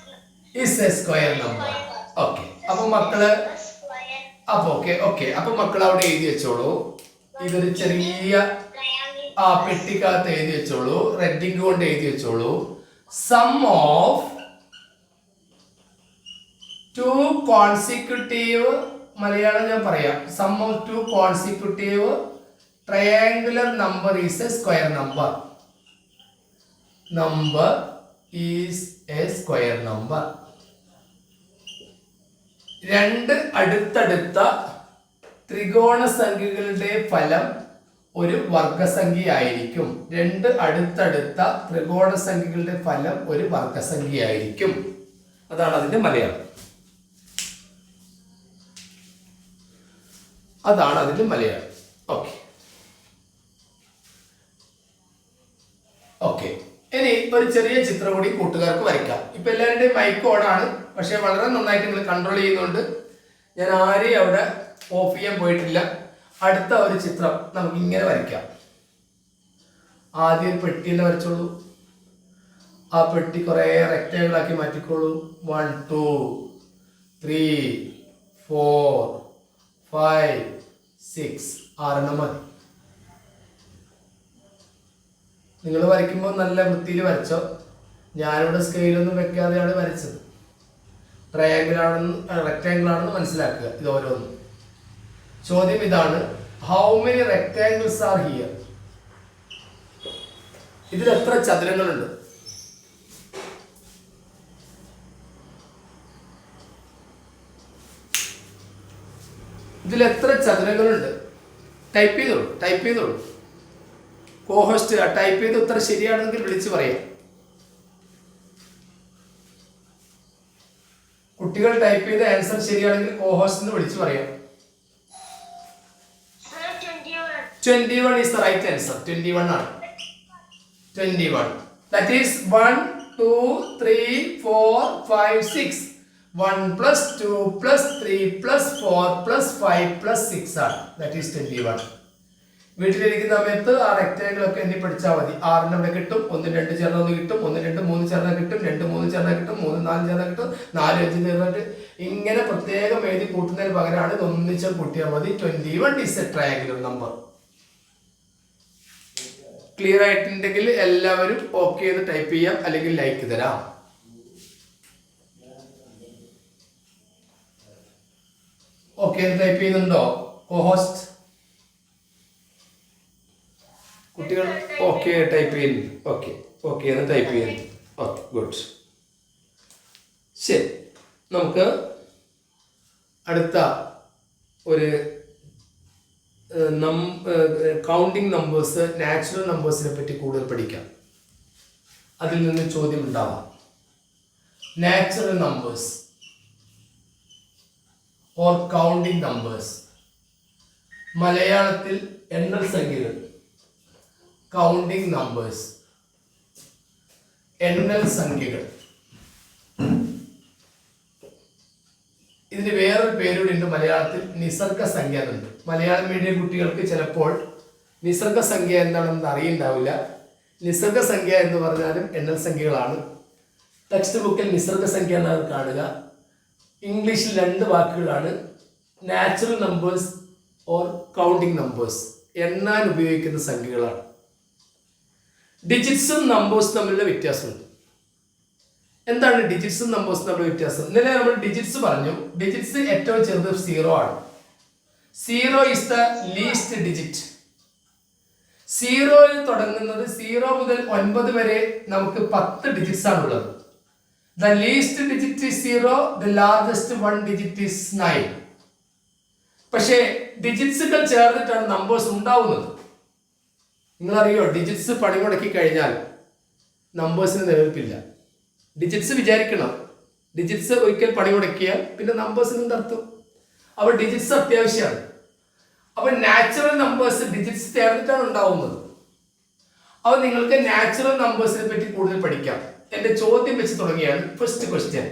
is a square number. Okay. അപ്പൊ മക്കള് അപ്പൊ മക്കൾ അവിടെ എഴുതി വെച്ചോളൂ. ഇതൊരു ചെറിയ പെട്ടിക്കകത്ത് എഴുതി വെച്ചോളൂ. റെഡിങ് കൊണ്ട് എഴുതി വെച്ചോളൂ. സം ഓഫ് 2 കോൺസിക്യൂട്ടീവ്, മലയാളം ഞാൻ പറയാം. Sum of 2 consecutive triangular number is a square number. Number is a square number. രണ്ട് അടുത്തടുത്ത ത്രികോണ സംഖ്യകളുടെ ഫലം ഒരു വർഗസംഖ്യയായിരിക്കും. രണ്ട് അടുത്തടുത്ത ത്രികോണ സംഖ്യകളുടെ ഫലം ഒരു വർഗസംഖ്യയായിരിക്കും. അതാണ് അതിന്റെ മലയാളം. ഓക്കെ. ഇനി ഒരു ചെറിയ ചിത്രം കൂടി കൂട്ടുകാർക്ക് വരയ്ക്കാം. ഇപ്പൊ എല്ലാവരുടെയും മൈക്ക് ഓണാണ്. പക്ഷെ വളരെ നന്നായിട്ട് നിങ്ങൾ കൺട്രോൾ ചെയ്യുന്നുണ്ട്. ഞാൻ ആരെയും അവിടെ ഓഫ് ചെയ്യാൻ പോയിട്ടില്ല. അടുത്ത ഒരു ചിത്രം നമുക്ക് ഇങ്ങനെ വരയ്ക്കാം. ആദ്യം പെട്ടി തന്നെ വരച്ചോളൂ. ആ പെട്ടി കുറെ റെക്ടാങ്കിൾ ആക്കി മാറ്റിക്കോളൂ. 1 2 3 4 5 6 6 മതി. നിങ്ങൾ വരയ്ക്കുമ്പോൾ നല്ല വൃത്തിയിൽ വരച്ചോ. ഞാനിവിടെ സ്കെയിലൊന്നും വെക്കാതെയാണ് വരച്ചത്. റെക്ടാങ്കിൾ ആണെന്ന് മനസ്സിലാക്കുക. ഇത് ഓരോന്നും. ചോദ്യം ഇതാണ്, how many rectangles are here? ഇതിൽ എത്ര ചതുരങ്ങളുണ്ട്? ഇതിൽ എത്ര ചതുരങ്ങളുണ്ട്? ടൈപ്പ് ചെയ്തോളൂ. കോഹോസ്റ്റ് ടൈപ്പ് ചെയ്ത് ഉത്തരം ശരിയാണെങ്കിൽ വിളിച്ച് പറയാം. കുട്ടികൾ ടൈപ്പ് ചെയ്ത ആൻസർ ശരിയാണെങ്കിൽ കോഹോസ്റ്റിന് വിളിച്ച് പറയാം. Sir, 21. 21 is the right answer. 21 ആണ്. 21. That is 1, 2, 3, 4, 5, 6. 1 plus 2 plus 3 plus 4 plus 5 plus 6 ആണ്. That is 21. വീട്ടിലിരിക്കുന്ന സമയത്ത് ആ റെക്ടാങ്കിൾ ഒക്കെ എണ്ണി പഠിച്ചാൽ മതി. 6 അവിടെ കിട്ടും, 1 2 ചേർന്ന 1 കിട്ടും, 1 2 3 ചേർന്ന കിട്ടും, 2 3 ചേർന്ന കിട്ടും, 3 4 ചേർന്ന കിട്ടും, 4 5 ചേർന്നിട്ട് ഇങ്ങനെ പ്രത്യേകം എഴുതി കൂട്ടുന്നതിന് പകരമാണ് ഇത് ഒന്നിച്ച് കൂട്ടിയാൽ മതി. 21 is a triangular number. Clear ആയിട്ടുണ്ടെങ്കിൽ എല്ലാവരും ഓക്കെ എന്ന് ടൈപ്പ് ചെയ്യാം, അല്ലെങ്കിൽ ലൈക്ക് തരാം. ഓക്കെ എന്ന് ടൈപ്പ് ചെയ്യുന്നുണ്ടോ കോഹോസ്റ്റ്? കുട്ടികൾ ഓക്കെ ടൈപ്പ് ചെയ്യുന്നു. ഓക്കെ എന്ന് ടൈപ്പ് ചെയ്യുന്നു. Okay, good. ശരി, നമുക്ക് അടുത്ത ഒരു കൗണ്ടിങ് നമ്പേഴ്സ്, നാച്ചുറൽ നമ്പേഴ്സിനെ പറ്റി കൂടുതൽ പഠിക്കാം. അതിൽ നിന്ന് ചോദ്യം ഉണ്ടാവാം. Natural numbers or counting numbers. മലയാളത്തിൽ എണ്ണൽ സംഖ്യകൾ, കൗണ്ടിങ് നമ്പേഴ്സ്, എണ്ണൽ സംഖ്യകൾ. ഇതിന് വേറൊരു പേരുകൂടി ഉണ്ട് മലയാളത്തിൽ, നിസർഗ സംഖ്യ എന്നുണ്ട്. മലയാളം മീഡിയം കുട്ടികൾക്ക് ചിലപ്പോൾ നിസർഗ സംഖ്യ എന്താണെന്ന് അറിയുണ്ടാവില്ല. നിസർഗ സംഖ്യ എന്ന് പറഞ്ഞാലും എണ്ണൽ സംഖ്യകളാണ്. ടെക്സ്റ്റ് ബുക്കിൽ നിസർഗ സംഖ്യ എന്നാണ് കാണുക. ഇംഗ്ലീഷിൽ 2 വാക്കുകളാണ്, natural numbers or counting numbers. എണ്ണാൻ ഉപയോഗിക്കുന്ന സംഖ്യകളാണ്. ഡിജിറ്റ്സും നമ്പേഴ്സും തമ്മിലുള്ള വ്യത്യാസമുണ്ട്. എന്താണ് ഡിജിറ്റ്സും നമ്പേഴ്സും തമ്മിലുള്ള വ്യത്യാസം? ഇന്നലെ നമ്മൾ ഡിജിറ്റ്സ് പറഞ്ഞു. ഡിജിറ്റ്സ് ഏറ്റവും ചെറുത് 0 ആണ്. 0 is the least digit. 0 തുടങ്ങുന്നത് 0 മുതൽ 9 വരെ നമുക്ക് 10 ഡിജിറ്റ്സ് ആണുള്ളത്. The least digit is 0, the largest one digit is 9. പക്ഷേ ഡിജിറ്റ്സുകൾ ചേർന്നിട്ടാണ് നമ്പേഴ്സ് ഉണ്ടാവുന്നത്. നിങ്ങളറിയോ, ഡിജിറ്റ്സ് പണിമുടക്കി കഴിഞ്ഞാൽ നമ്പേഴ്സിന് നിലനിൽപ്പില്ല. ഡിജിറ്റ്സ് വിചാരിക്കണം, ഡിജിറ്റ്സ് ഒരിക്കൽ പണിമുടക്കിയാൽ പിന്നെ നമ്പേഴ്സിന് എന്തർത്ഥം? അപ്പോൾ ഡിജിറ്റ്സ് അത്യാവശ്യമാണ്. അപ്പോൾ നാച്ചുറൽ നമ്പേഴ്സ് ഡിജിറ്റ്സ് ചേർന്നിട്ടാണ് ഉണ്ടാവുന്നത്. അപ്പോൾ നിങ്ങൾക്ക് നാച്ചുറൽ നമ്പേഴ്സിനെ പറ്റി കൂടുതൽ പഠിക്കാം. എൻ്റെ ചോദ്യം വെച്ച് തുടങ്ങിയാണ്. First question,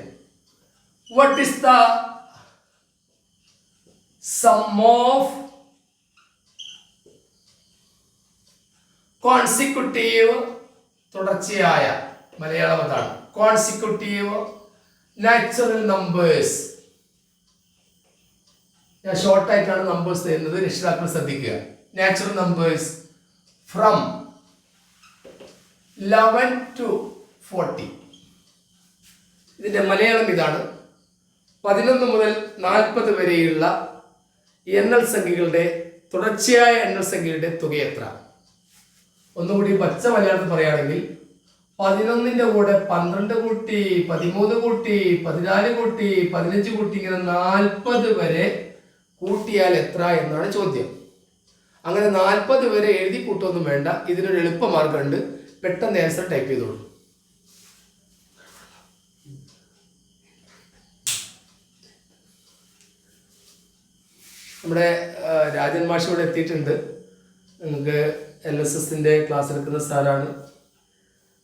what is the sum of consecutive, തുടർച്ചയായ, മലയാളം അതാണ്, കോൺസിക്യൂട്ടീവ് നാച്ചുറൽ നമ്പേഴ്സ്. ഞാൻ ഷോർട്ടായിട്ടാണ് നമ്പേഴ്സ് തരുന്നത്, രക്ഷിതാക്കൾ ശ്രദ്ധിക്കുക. Natural numbers from 11 to 40. ഇതിന്റെ മലയാളം ഇതാണ്. 11 മുതൽ 40 വരെയുള്ള എണ്ണൽ സംഖ്യകളുടെ, തുടർച്ചയായ എണ്ണൽ സംഖ്യയുടെ തുക എത്ര? ഒന്നുകൂടി പച്ച മലയാളത്തിൽ പറയുകയാണെങ്കിൽ 11ന്റെ കൂടെ 12 കൂട്ടി, 13 കൂട്ടി, 14 കൂട്ടി, 15 കൂട്ടി, ഇങ്ങനെ 40 വരെ കൂട്ടിയാൽ എത്ര എന്നാണ് ചോദ്യം. അങ്ങനെ 40 വരെ എഴുതി കൂട്ടൊന്നും വേണ്ട. ഇതിനൊരു എളുപ്പമാർഗമുണ്ട്. പെട്ടെന്ന് ആൻസർ ടൈപ്പ് ചെയ്തോളൂ. നമ്മുടെ രാജൻ മാഷ് ഇവിടെ എത്തിയിട്ടുണ്ട്. നിങ്ങൾക്ക് LSSന്റെ ക്ലാസ് എടുക്കുന്ന സാറാണ്.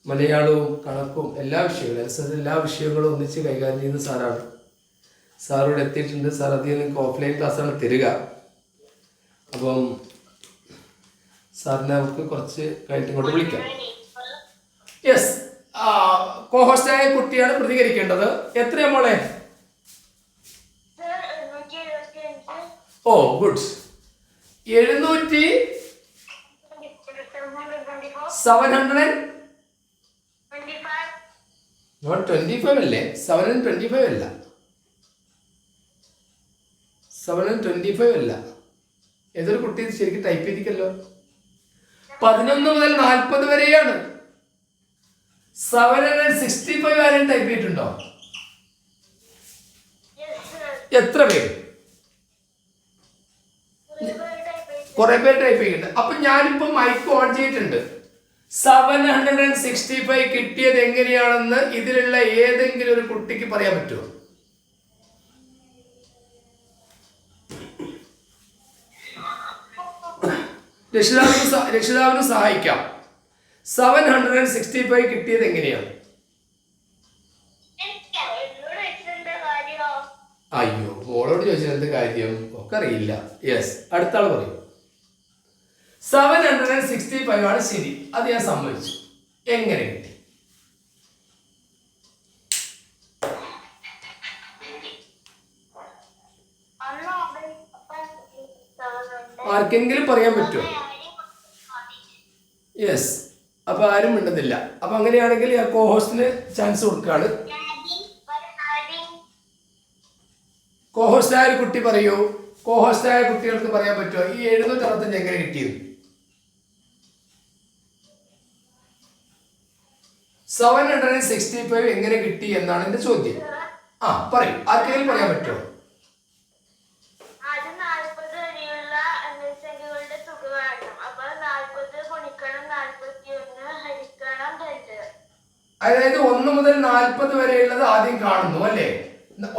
മലയാളവും കണക്കും എല്ലാ വിഷയങ്ങളും, LSS എല്ലാ വിഷയങ്ങളും ഒന്നിച്ച് കൈകാര്യം ചെയ്യുന്ന സാറാണ്. സാറിവിടെ എത്തിയിട്ടുണ്ട്. സാർ അധികം നിങ്ങൾക്ക് ഓഫ്ലൈൻ ക്ലാസ്സാണ് തരിക. അപ്പം സാറിനെ നമുക്ക് കുറച്ച് കഴിഞ്ഞിട്ട് ഇങ്ങോട്ട് വിളിക്കാം. യെസ്, കോഹോസ്റ്റായ കുട്ടിയാണ് പ്രതികരിക്കേണ്ടത്. എത്രയാ മോളെ? ഓ ഗുഡ്. 725 അല്ലേ? 725 അല്ല. 725 അല്ല. ഏതൊരു കുട്ടി ശരിക്കും ടൈപ്പ് ചെയ്തിക്കല്ലോ. 11 മുതൽ 40 വരെയാണ്. 765 ആരും ടൈപ്പ് ചെയ്തിട്ടുണ്ടോ? എത്ര പേര്? കുറെ പേര് ടൈപ്പ് ചെയ്യുന്നുണ്ട്. അപ്പൊ ഞാനിപ്പോ മൈക്ക് ഓൺ ചെയ്തിട്ടുണ്ട്. 765 കിട്ടിയത് എങ്ങനെയാണെന്ന് ഇതിലുള്ള ഏതെങ്കിലും ഒരു കുട്ടിക്ക് പറയാൻ പറ്റുമോ? രക്ഷിതാവിന് സഹായിക്കാം. 765 കിട്ടിയത് എങ്ങനെയാണ്? അയ്യോ, മോളോട് ചോദിച്ചാൽ എന്ത് കാര്യം, ഒക്കെ അറിയില്ല. യെസ്, അടുത്ത ആള് പറയൂ. 765 ആണ് ശരി, അത് ഞാൻ സമ്മതിച്ചു. എങ്ങനെ കിട്ടി? ആർക്കെങ്കിലും പറയാൻ പറ്റുമോ? യെസ്, അപ്പൊ ആരും മിണ്ടുന്നില്ല. അപ്പൊ അങ്ങനെയാണെങ്കിൽ ഞാൻ കോഹോസ്റ്റിന് ചാൻസ് കൊടുക്കാണ്. കോഹോസ്റ്റായ ഒരു കുട്ടി പറയൂ. കോഹോസ്റ്റായ കുട്ടികൾക്ക് പറയാൻ പറ്റുമോ ഈ 765 എങ്ങനെ കിട്ടിയത്? 765 എങ്ങനെ കിട്ടി എന്നാണ് എന്റെ ചോദ്യം. പറയൂ, ആർക്കെങ്കിലും പറയാൻ പറ്റുമോ? അതായത് 1 മുതൽ 40 വരെയുള്ളത് ആദ്യം കാണുന്നു അല്ലേ?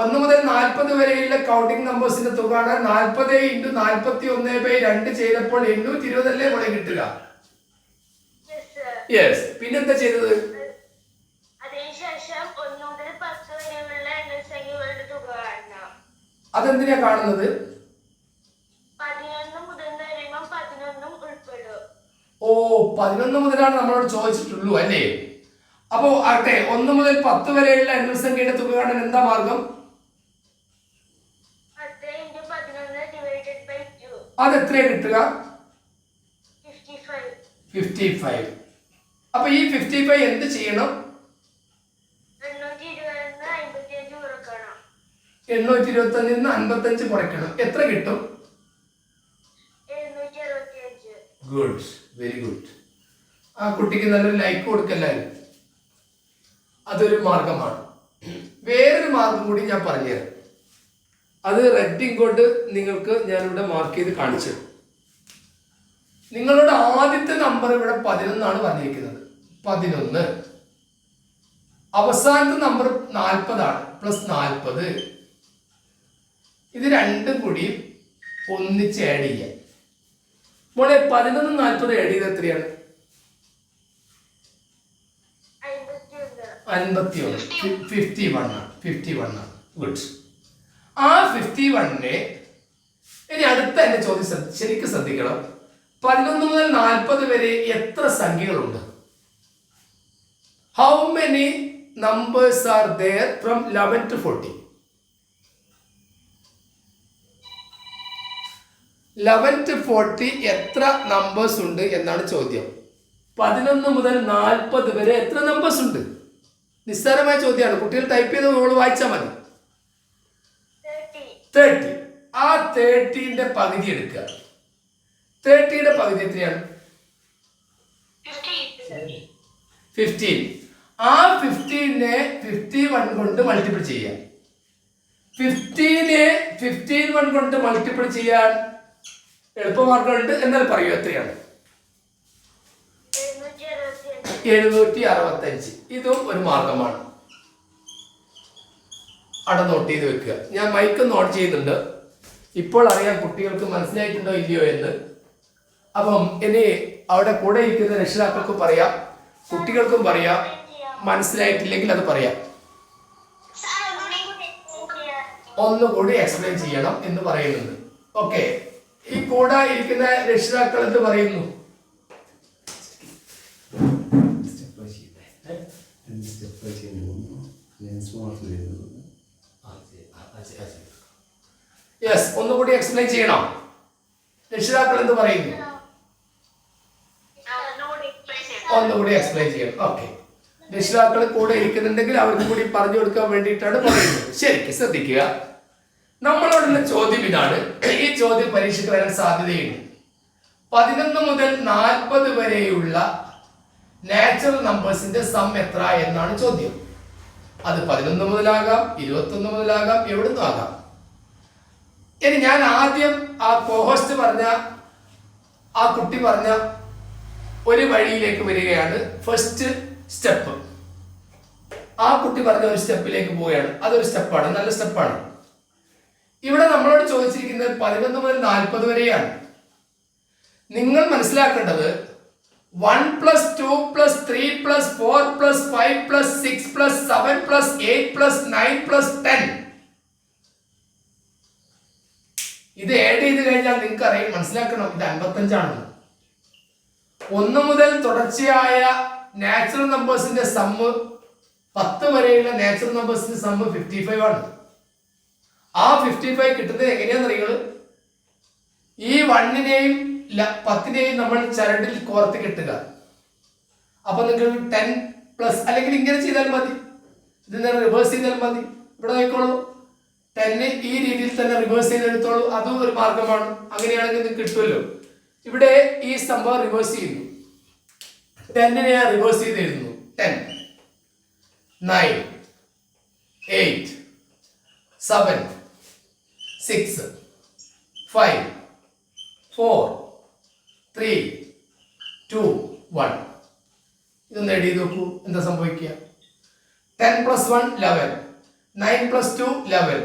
1 മുതൽ 40 വരെയുള്ള കൗണ്ടിങ് നമ്പേഴ്സിന്റെ തുക 40 × 41/2 ചെയ്തപ്പോൾ 820 അല്ലേ ഇവിടെ കിട്ടുക? യെസ്. പിന്നെന്താ ചെയ്തത്? അതെന്തിനാ കാണുന്നത്? ഓ, 11 മുതലാണ് നമ്മളോട് ചോദിച്ചിട്ടുള്ളൂ അല്ലേ? അപ്പോ ആട്ടെ, 1 മുതൽ 10 വരെയുള്ള എണ്ണസംഖ്യയുടെ തുക കാണാൻ എന്താ മാർഗം? അതെത്രയാ കിട്ടുക? 55. അപ്പൊ ഈ 55 എന്ത് ചെയ്യണം? 825 നിന്ന് 55 കുറയ്ക്കണം. എത്ര കിട്ടും? Good, very good. ആ കുട്ടിക്ക് നല്ലൊരു ലൈക്ക് കൊടുക്കല്ലായിരുന്നു. അതൊരു മാർഗമാണ്. വേറൊരു മാർഗം കൂടി ഞാൻ പറഞ്ഞുതരാം. അത് റെഡ് ഇങ്ങോട്ട് നിങ്ങൾക്ക് ഞാനിവിടെ മാർക്ക് ചെയ്ത് കാണിച്ചു. നിങ്ങളുടെ ആദ്യത്തെ നമ്പർ ഇവിടെ 11 ആണ് പറഞ്ഞിരിക്കുന്നത്. 11. അവസാനത്തെ നമ്പർ 40 ആണ്. +40. ഇത് രണ്ടും കൂടി ഒന്നിച്ച് ആഡ് ചെയ്യാം. മോളെ 11 40 ആഡ് ചെയ്ത് എത്രയാണ്? 51 ആണ്. ഗുഡ്. ആ 51നെ ഇനി അടുത്ത എന്റെ ചോദ്യം ശരിക്കും ശ്രദ്ധിക്കണം. 11 മുതൽ 40 വരെ എത്ര സംഖ്യകളുണ്ട്? How many numbers are there from 11 to 40? 11 to 40 എത്ര നമ്പേഴ്സ് ഉണ്ട് എന്നാണ് ചോദ്യം. 11 മുതൽ 40 വരെ എത്ര നമ്പേഴ്സ് ഉണ്ട്? നിസ്സാരമായ ചോദ്യമാണ്. കുട്ടികൾ ടൈപ്പ് ചെയ്ത് നമ്മൾ വായിച്ചാൽ മതി. 30. ആ 30ന്റെ പകുതി എടുക്കുക. 30യുടെ പകുതി എത്രയാണ്? 15. ആ 15നെ 51 കൊണ്ട് മൾട്ടിപ്പിൾ ചെയ്യാം. 15നെ 15 കൊണ്ട് മൾട്ടിപ്പിൾ ചെയ്യാൻ എളുപ്പമാർഗമുണ്ട്. എന്നാൽ പറയൂ, എത്രയാണ്? 765. ഇതും ഒരു മാർഗമാണ്. അവിടെ നോട്ട് ചെയ്ത് വെക്കുക. ഞാൻ മൈക്ക് നോട്ട് ചെയ്യുന്നുണ്ട്. ഇപ്പോൾ അറിയാം കുട്ടികൾക്ക് മനസ്സിലായിട്ടുണ്ടോ ഇല്ലയോ എന്ന്. അപ്പം ഇനി അവിടെ കൂടെ ഇരിക്കുന്ന രക്ഷിതാക്കൾക്കും പറയാം, കുട്ടികൾക്കും പറയാം. മനസ്സിലായിട്ടില്ലെങ്കിൽ അത് പറയാം. ഒന്നുകൂടി എക്സ്പ്ലെയിൻ ചെയ്യണം എന്ന് പറയുന്നുണ്ട്. ഓക്കെ, ഈ കൂടെ ഇരിക്കുന്ന രക്ഷിതാക്കൾ എന്ത് പറയുന്നു? യെസ്, ഒന്നുകൂടി എക്സ്പ്ലെയിൻ ചെയ്യണം. രക്ഷിതാക്കൾ എന്ത് പറയുന്നു? ഒന്നുകൂടി എക്സ്പ്ലെയിൻ ചെയ്യണം. ഓക്കെ, രക്ഷിതാക്കൾ കൂടെ ഇരിക്കുന്നുണ്ടെങ്കിൽ അവർക്ക് കൂടി പറഞ്ഞു കൊടുക്കാൻ വേണ്ടിയിട്ടാണ് പറയുന്നത്. ശരിക്കും ശ്രദ്ധിക്കുക. നമ്മളോടുള്ള ചോദ്യം ഇതാണ്. ഈ ചോദ്യം പരീക്ഷയ്ക്ക് വരാൻ സാധ്യതയുണ്ട്. 11 മുതൽ 40 വരെയുള്ള നാച്ചുറൽ നമ്പേഴ്സിന്റെ സം എത്ര എന്നാണ് ചോദ്യം. അത് 11 മുതലാകാം, 21 മുതലാകാം, എവിടുന്നും ആകാം. ഇനി ഞാൻ ആദ്യം ആ കോഹോസ്റ്റ് പറഞ്ഞ ആ കുട്ടി പറഞ്ഞ ഒരു വഴിയിലേക്ക് വരികയാണ്. ഫസ്റ്റ് സ്റ്റെപ്പ് ആ കുട്ടി പറഞ്ഞ ഒരു സ്റ്റെപ്പിലേക്ക് പോവുകയാണ്. അതൊരു സ്റ്റെപ്പാണ്, നല്ല സ്റ്റെപ്പാണ്. ഇവിടെ നമ്മളോട് ചോദിച്ചിരിക്കുന്നത് 11 മുതൽ 40 വരെയാണ്. നിങ്ങൾ മനസ്സിലാക്കേണ്ടത് 1 + 2 + 3 + 4 + 5 + 6 + 7 + 8 + 9 + 10 ഇത് ആഡ് ചെയ്ത് കഴിഞ്ഞാൽ നിങ്ങൾക്ക് അറിയാം, മനസ്സിലാക്കണം ഇത് 55 ആണെന്ന്. 1 മുതൽ തുടർച്ചയായ നാച്ചുറൽ നമ്പേഴ്സിന്റെ സമ്മ് 10 വരെയുള്ള നാച്ചുറൽ നമ്പേഴ്സിന്റെ സമ്മ് 55 ആണ്. ആ 55 കിട്ടുന്നത് എങ്ങനെയാണെന്ന് അറിയുന്നത്? ഈ 1നെയും 10നെയും നമ്മൾ ചരടിൽ കോർത്ത് കിട്ടുക. അപ്പൊ നിങ്ങൾക്ക് 10+ അല്ലെങ്കിൽ ഇങ്ങനെ ചെയ്താൽ മതി, ഇതിനെ റിവേഴ്സ് ചെയ്താൽ മതി. ഇവിടെ നോക്കിക്കോളൂ, 10 ഈ രീതിയിൽ തന്നെ റിവേഴ്സ് ചെയ്തെടുത്തോളൂ. അതും ഒരു മാർഗമാണ്. അങ്ങനെയാണെങ്കിൽ നിങ്ങൾക്ക് കിട്ടുമല്ലോ. ഇവിടെ ഈ സംഭവം റിവേഴ്സ് ചെയ്യുന്നു. 10നെ ഞാൻ റിവേഴ്സ് ചെയ്ത് എഴുതുന്നു. 10 9 8 7 6 5 4 3 2 1 ഇതൊന്ന് എഴുതി നോക്കൂ, എന്താ സംഭവിക്കുക? 10 + 1 11 9 + 2 11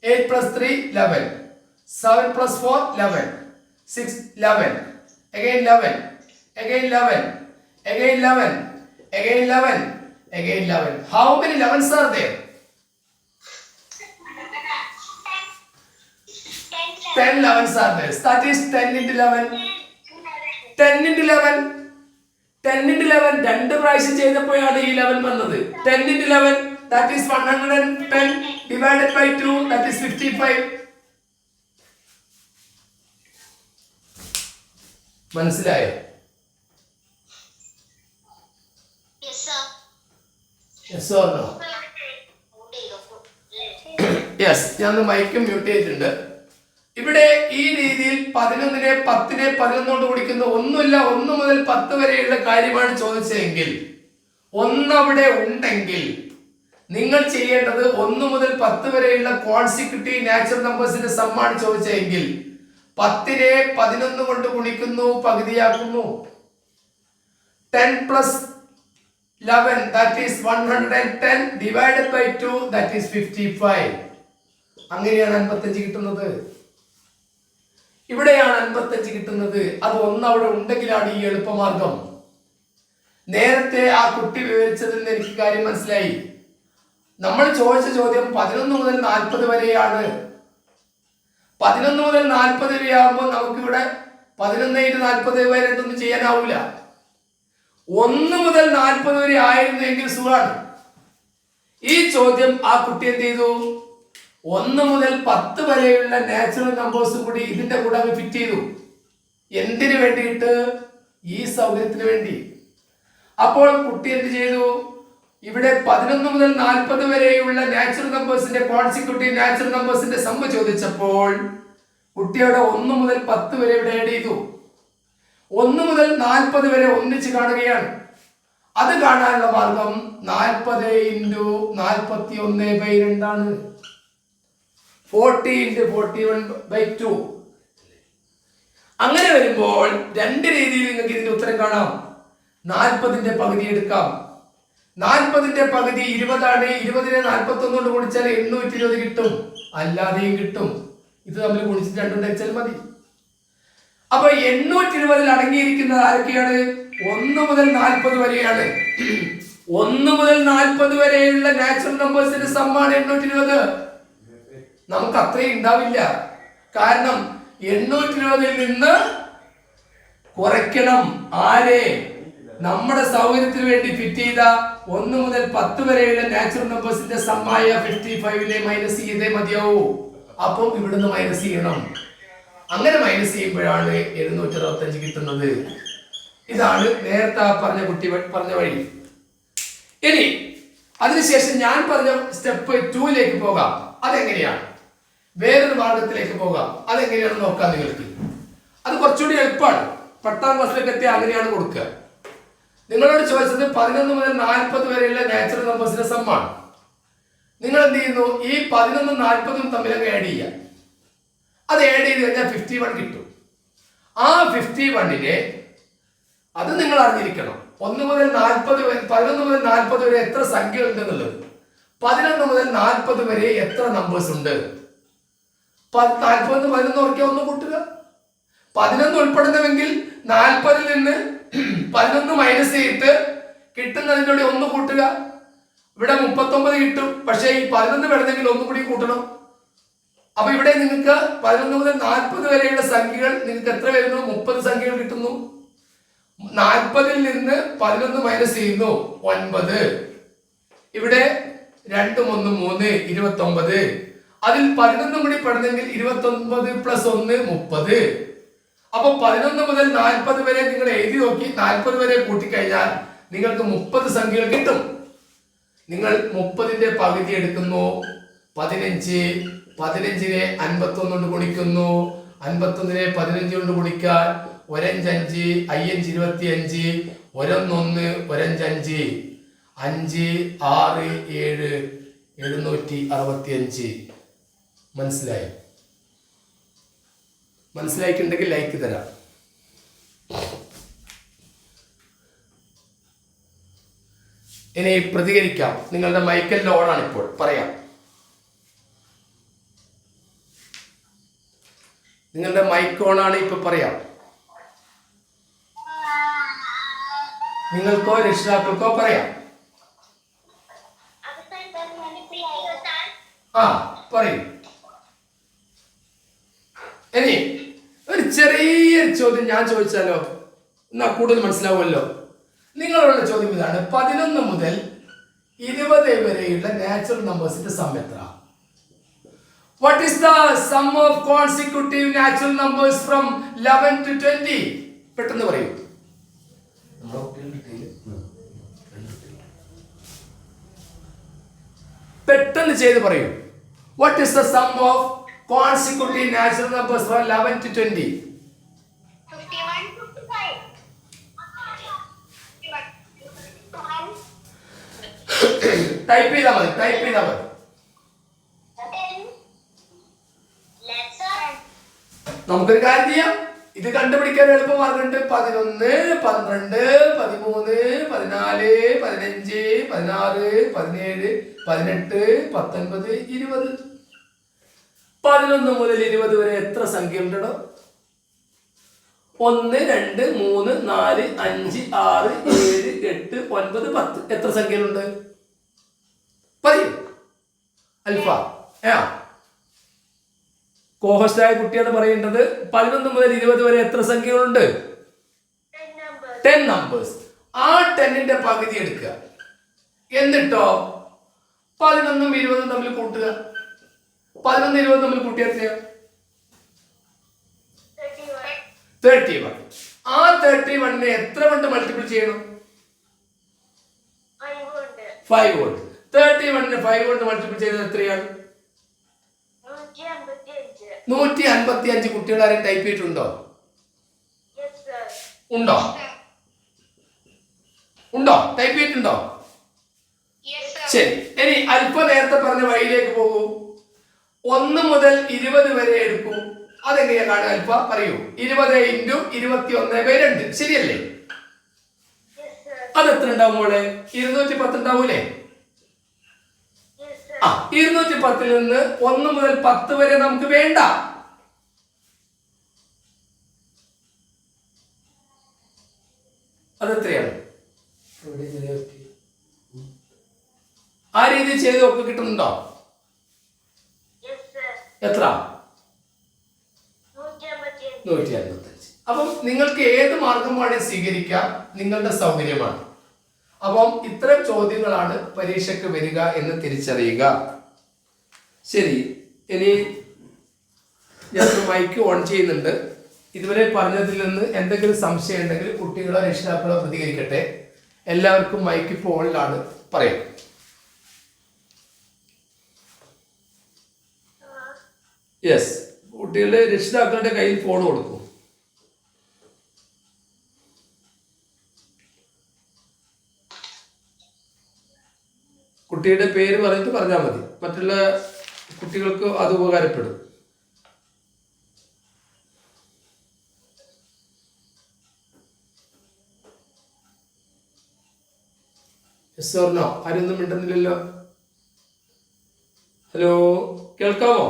8 + 3 11 7 + 4 11 6 11 again 11 again 11 again 11 again 11 again 11. How many 11s are there? 10 11s are there. That is 10 × 11. 10 × 11 10 × 11 രണ്ട് പ്രാവശ്യം ചെയ്തപ്പോഴാണ് ഈ 11 വന്നത്. 10 × 11 that is 110 divided by 2 that is 55. മനസ്സിലായോ? Yes or no? Yes, ഞാൻ മൈക്ക് മ്യൂട്ട് ചെയ്തിട്ടുണ്ട്. ഇവിടെ ഈ രീതിയിൽ 11നെ 10നെ 11 കൊണ്ട് ഗുണിക്കുന്ന ഒന്നുമില്ല. 1 മുതൽ 10 വരെയുള്ള കാര്യമാണ് ചോദിച്ചതെങ്കിൽ, 1 അവിടെ ഉണ്ടെങ്കിൽ നിങ്ങൾ ചെയ്യേണ്ടത് 1 മുതൽ 10 വരെയുള്ള കോൺസിക്യൂട്ടീവ് നാച്ചുറൽ നമ്പേഴ്സിന്റെ സമ്മാണ് ചോദിച്ചതെങ്കിൽ 10നെ 11 കൊണ്ട് ഗുണിക്കുന്നു, പകുതിയാക്കുന്നു. 10 + 11 that is 110 divided by 2 that is 55. അങ്ങനെയാണ് 55 കിട്ടുന്നത്. ഇവിടെയാണ് 55 കിട്ടുന്നത്. അത് 1 അവിടെ ഉണ്ടെങ്കിലാണ് ഈ എളുപ്പമാർഗം. നേരത്തെ ആ കുട്ടി വിവരിച്ചതിൽ നിന്ന് എനിക്ക് കാര്യം മനസ്സിലായി. നമ്മൾ ചോദിച്ച ചോദ്യം 11 മുതൽ 40 വരെയാണ്. 11 മുതൽ 40 വരെയാകുമ്പോൾ നമുക്കിവിടെ 11 × 40 വരെ ഒന്നും ചെയ്യാനാവില്ല. 1 മുതൽ 40 വരെ ആയിരുന്നെങ്കിൽ സുഖാണ്. ഈ ചോദ്യം ആ കുട്ടി എന്ത് ചെയ്തു? 1 മുതൽ 10 വരെയുള്ള നാച്ചുറൽ നമ്പേഴ്സും കൂടി ഇതിന്റെ കൂടെ ഫിറ്റ് ചെയ്തു. എന്തിനു വേണ്ടിയിട്ട്? ഈ സൗകര്യത്തിന് വേണ്ടി. അപ്പോൾ കുട്ടി എന്ത് ചെയ്തു? ഇവിടെ 11 മുതൽ 40 വരെയുള്ള നാച്ചുറൽ നമ്പേഴ്സിന്റെ കോൺസിക്യൂട്ടീവ് നാച്ചുറൽ നമ്പേഴ്സിന്റെ സമ്മ ചോദിച്ചപ്പോൾ കുട്ടിയുടെ 1 മുതൽ 10 വരെ ഇവിടെ ആഡ് ചെയ്തു. 1 മുതൽ 40 വരെ ഒന്നിച്ച് കാണുകയാണ്. അത് കാണാനുള്ള മാർഗം 40 × 41/2 ആണ്. 40 × 41/2. അങ്ങനെ വരുമ്പോൾ രണ്ട് രീതിയിൽ നിങ്ങൾക്ക് ഇതിന്റെ ഉത്തരം കാണാം. 40ന്റെ പകുതി എടുക്കാം. 40ന്റെ പകുതി 20 ആണ്. 20നെ 41 കൊണ്ട് ഗുണിച്ചാൽ 820 കിട്ടും, അല്ലാതെയും കിട്ടും. ഇത് തമ്മിൽ ഗുണിച്ചിട്ട് 2 വെച്ചാൽ മതി. അപ്പൊ 820 അടങ്ങിയിരിക്കുന്നത് ആരൊക്കെയാണ്? 1 മുതൽ 40 വരെയാണ്. 1 മുതൽ 40 വരെയുള്ള നാച്ചുറൽ നമ്പേഴ്സിന്റെ സമ്മാണ് 820. നമുക്ക് അത്രയും ഉണ്ടാവില്ല. കാരണം 820ൽ നിന്ന് കുറയ്ക്കണം. ആരെ? നമ്മുടെ സൗകര്യത്തിന് വേണ്ടി ഫിറ്റ് ചെയ്ത 1 മുതൽ 10 വരെയുള്ള നാച്ചുറൽ നമ്പേഴ്സിന്റെ സമ്മായ 55നെ മൈനസ് ചെയ്തേ മതിയാവൂ. അപ്പം ഇവിടുന്ന് മൈനസ് ചെയ്യണം. അങ്ങനെ മൈനസ് ചെയ്യുമ്പോഴാണ് 765 കിട്ടുന്നത്. ഇതാണ് നേരത്തെ പറഞ്ഞ കുട്ടി പറഞ്ഞ വഴി. ഇനി അതിനുശേഷം ഞാൻ പറഞ്ഞ സ്റ്റെപ്പ് 2ലേക്ക് പോകാം. അതെങ്ങനെയാണ്? വേറൊരു മാർഗത്തിലേക്ക് പോകാം. അതെങ്ങനെയാണ് നോക്കാം നിങ്ങൾക്ക്. അത് കുറച്ചുകൂടി എളുപ്പമാണ്. 10ാം ക്ലാസ്സിലേക്ക് എത്തിയാൽ അങ്ങനെയാണ് കൊടുക്കുക. നിങ്ങളോട് ചോദിച്ചത് 11 മുതൽ 40 വരെയുള്ള നാച്ചുറൽ നമ്പേഴ്സിന്റെ സമ്മാണ്. നിങ്ങൾ എന്ത് ചെയ്യുന്നു? ഈ 11ഉം 40ഉം തമ്മിലൊക്കെ ആഡ് ചെയ്യുക. അത് ആഡ് ചെയ്ത് കഴിഞ്ഞാൽ 51 കിട്ടും. ആ 51നെ അത് നിങ്ങൾ അറിഞ്ഞിരിക്കണം. 1 മുതൽ 40 വരെ 11 മുതൽ 40 വരെ എത്ര സംഖ്യ ഉണ്ടെന്നുള്ളത്, 11 മുതൽ 40 വരെ എത്ര നമ്പേഴ്സ് ഉണ്ട്. 40 11 ഓർക്കുക, ഒന്ന് കൂട്ടുക. 11 ഉൾപ്പെടുന്നുവെങ്കിൽ 40ൽ നിന്ന് 11 മൈനസ് ചെയ്തിട്ട് കിട്ടുന്നതിനോട് ഒന്ന് കൂട്ടുക. ഇവിടെ 39 കിട്ടും. പക്ഷേ ഈ 11 വേണമെങ്കിൽ ഒന്നും കൂടി കൂട്ടണം. അപ്പൊ ഇവിടെ നിങ്ങൾക്ക് 11 മുതൽ 40 വരെയുള്ള സംഖ്യകൾ നിങ്ങൾക്ക് എത്ര വരുന്നു? 30 സംഖ്യകൾ കിട്ടുന്നു. 40ൽ നിന്ന് 11 മൈനസ് ചെയ്യുന്നു 9. ഇവിടെ 2 1 3 29. അതിൽ 11 കൂടി പെടുന്നെങ്കിൽ 29 പ്ലസ് 1 30. അപ്പൊ 11 മുതൽ 40 വരെ നിങ്ങൾ എഴുതി നോക്കി. 40 വരെ കൂട്ടിക്കഴിഞ്ഞാൽ നിങ്ങൾക്ക് 30 സംഖ്യകൾ കിട്ടും. നിങ്ങൾ 30ന്റെ പകുതി എടുക്കുന്നു 15. 15നെ 51 കൊണ്ട് ഗുണിക്കുന്നു. 51നെ 15 കൊണ്ട് ഗുണിക്കാൻ 1 5 5 25 1 1 1 5 5 6 7 765. മനസ്സിലായോ? മനസ്സിലായിട്ടുണ്ടെങ്കിൽ ലൈക്ക് തരാം. ഇനി പ്രതികരിക്കാം. നിങ്ങളുടെ മൈക്കൽ ഓണാണ് ഇപ്പോൾ, പറയാം. നിങ്ങളുടെ മൈക്ക് ഓണാണ്, ഇപ്പൊ പറയാം. നിങ്ങൾക്കോ രക്ഷിതാക്കൾക്കോ പറയാം. ആ പറയൂ. ഇനി ഒരു ചെറിയൊരു ചോദ്യം ഞാൻ ചോദിച്ചാലോ? എന്നാ കൂടുതൽ മനസ്സിലാവുമല്ലോ. നിങ്ങളുള്ള ചോദ്യം ഇതാണ്: 11 മുതൽ 20 വരെയുള്ള നാച്ചുറൽ നമ്പേഴ്സിന്റെ സം എത്ര? What is the sum of consecutive natural numbers from 11 to 20? പെട്ടെന്ന് പറയൂ. പെട്ടെന്ന് ചെയ്ത് പറയൂ. What is the sum of consecutive natural numbers from 11 to 20? 51, 55. Type ചെയ്താൽ മതി, ടൈപ്പ് ചെയ്താൽ മതി. 10. Let's start. നമുക്കൊരു കാര്യം ചെയ്യാം. ഇത് കണ്ടുപിടിക്കാൻ എളുപ്പം മാർഗമുണ്ട്. 11 12 13 14 15 16 17 18 19 20. 11 മുതൽ 20 വരെ എത്ര സംഖ്യ ഉണ്ടോ? 1 2 3 4 5 6 7 8 9 10. എത്ര സംഖ്യകളുണ്ട്? പറയൂ അൽഫ. കോഹസ്റ്റായ കുട്ടിയാണ് പറയേണ്ടത്. 11 മുതൽ 20 വരെ എത്ര സംഖ്യകളുണ്ട്? 10 നമ്പേഴ്സ്. ആ 10ന്റെ പകുതി എടുക്കുക. എന്നിട്ടോ 11ഉം 20ഉം തമ്മിൽ കൂട്ടുക. 11 20 തമ്മിൽ കൂട്ടിയാൽ എത്രയാണ്? 31. ആ 31നെ എത്ര കൊണ്ട് മൾട്ടിപ്പിൾ ചെയ്യണം? 5 കൊണ്ട്. 31നെ 5 കൊണ്ട് മൾട്ടിപ്പിൾ ചെയ്തത് എത്രയാണ്? 155. കുട്ടികൾ ആരും ടൈപ്പ് ചെയ്തിട്ടുണ്ടോ? ഉണ്ടോ? ഉണ്ടോ? ടൈപ്പ് ചെയ്തിട്ടുണ്ടോ? ശരി. ഇനി അല്പം നേരത്തെ പറഞ്ഞ വഴിയിലേക്ക് പോകൂ. 1 മുതൽ 20 വരെ എടുക്കൂ. അതെങ്ങനെയാ കാണുക? അല്പ പറയൂ. 20 × 21/2. ശരിയല്ലേ? അതെത്ര ഉണ്ടാവും മോളെ? 210 ഉണ്ടാവൂലേ? ആ 210ൽ നിന്ന് 1 മുതൽ 10 വരെ നമുക്ക് വേണ്ട. അതെത്രയാണ്? ആ രീതി ചെയ്ത് ഒക്കെ കിട്ടുന്നുണ്ടോ? എത്ര? 155. അപ്പം നിങ്ങൾക്ക് ഏത് മാർഗം വേണേൽ സ്വീകരിക്കാം, നിങ്ങളുടെ സൗകര്യമാണ്. അപ്പം ഇത്തരം ചോദ്യങ്ങളാണ് പരീക്ഷയ്ക്ക് വരിക എന്ന് തിരിച്ചറിയുക. ശരി. ഇനി ഞാൻ മൈക്ക് ഓൺ ചെയ്യുന്നുണ്ട്. ഇതുവരെ പറഞ്ഞതിൽ നിന്ന് എന്തെങ്കിലും സംശയം ഉണ്ടെങ്കിൽ കുട്ടികളോ രക്ഷിതാക്കളോ പ്രതികരിക്കട്ടെ. എല്ലാവർക്കും മൈക്ക് ഇപ്പോൾ ഓണിലാണ്. പറയാം. യെസ്. കുട്ടികളുടെ രക്ഷിതാക്കളുടെ കയ്യിൽ ഫോൺ കൊടുക്കും. കുട്ടിയുടെ പേര് പറഞ്ഞിട്ട് പറഞ്ഞാൽ മതി. മറ്റുള്ള കുട്ടികൾക്ക് അത് ഉപകാരപ്പെടും. Yes or no? ആരൊന്നും മിണ്ടുന്നില്ലല്ലോ. ഹലോ, കേൾക്കാമോ?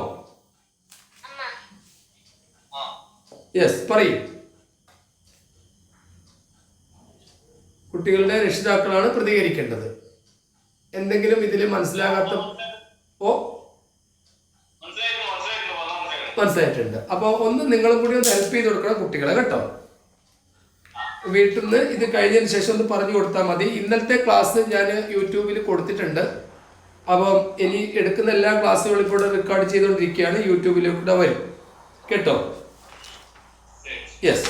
യെസ്, പറയൂ. കുട്ടികളുടെ രക്ഷിതാക്കളാണ് പ്രതികരിക്കേണ്ടത്. എന്തെങ്കിലും ഇതിൽ മനസ്സിലാകാത്ത? ഓ, മനസ്സിലായിട്ടുണ്ട്. അപ്പോൾ ഒന്ന് നിങ്ങളും കൂടി ഒന്ന് ഹെൽപ്പ് ചെയ്ത് കൊടുക്കണം കുട്ടികളെ, കേട്ടോ. വീട്ടിൽ നിന്ന് ഇത് കഴിഞ്ഞതിന് ശേഷം ഒന്ന് പറഞ്ഞു കൊടുത്താൽ മതി. ഇന്നലത്തെ ക്ലാസ് ഞാൻ യൂട്യൂബിൽ കൊടുത്തിട്ടുണ്ട്. അപ്പം ഇനി എടുക്കുന്ന എല്ലാ ക്ലാസ്സുകളും ഇപ്പോൾ റെക്കോർഡ് ചെയ്തുകൊണ്ടിരിക്കുകയാണ്, യൂട്യൂബിലൂടെ വരും, കേട്ടോ. യെസ്.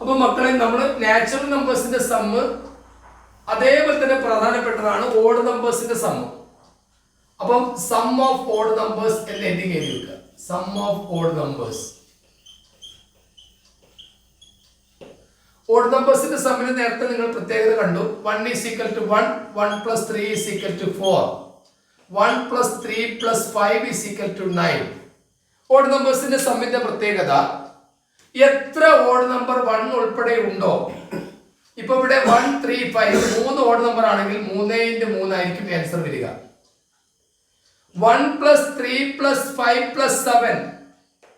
അപ്പോൾ മക്കളെ, നമ്മൾ നാച്ചുറൽ നമ്പേഴ്സിന്റെ സമ്മ് അതേപോലെ തന്നെ പ്രധാനപ്പെട്ടതാണ് ഓഡ് നമ്പേഴ്സിന്റെ സമ്മ്. അപ്പം സം ഓഫ് ഓഡ് നമ്പേഴ്സ് എന്ന് എഴുതി വെക്കുക. Sum of odd numbers. Odd നമ്പേഴ്സിന്റെ സമ്മിന് നേരത്തെ നിങ്ങൾ പ്രത്യേകത കണ്ടു. 1 is equal to 1, 1 plus 3 is equal to 4, 1 plus 3 plus 5 is equal to 9. Odd നമ്പേഴ്സിന്റെ സമ്മിന്റെ പ്രത്യേകത, എത്ര ഓഡ് നമ്പർ 1 ഉൾപ്പെടെ ഉണ്ടോ, ഇപ്പൊ ഇവിടെ 1, 3, 5 3 ഓഡ് നമ്പർ ആണെങ്കിൽ 3 into 3 ആയിരിക്കും ആൻസർ വരിക. 1 plus 3 plus 5 plus 7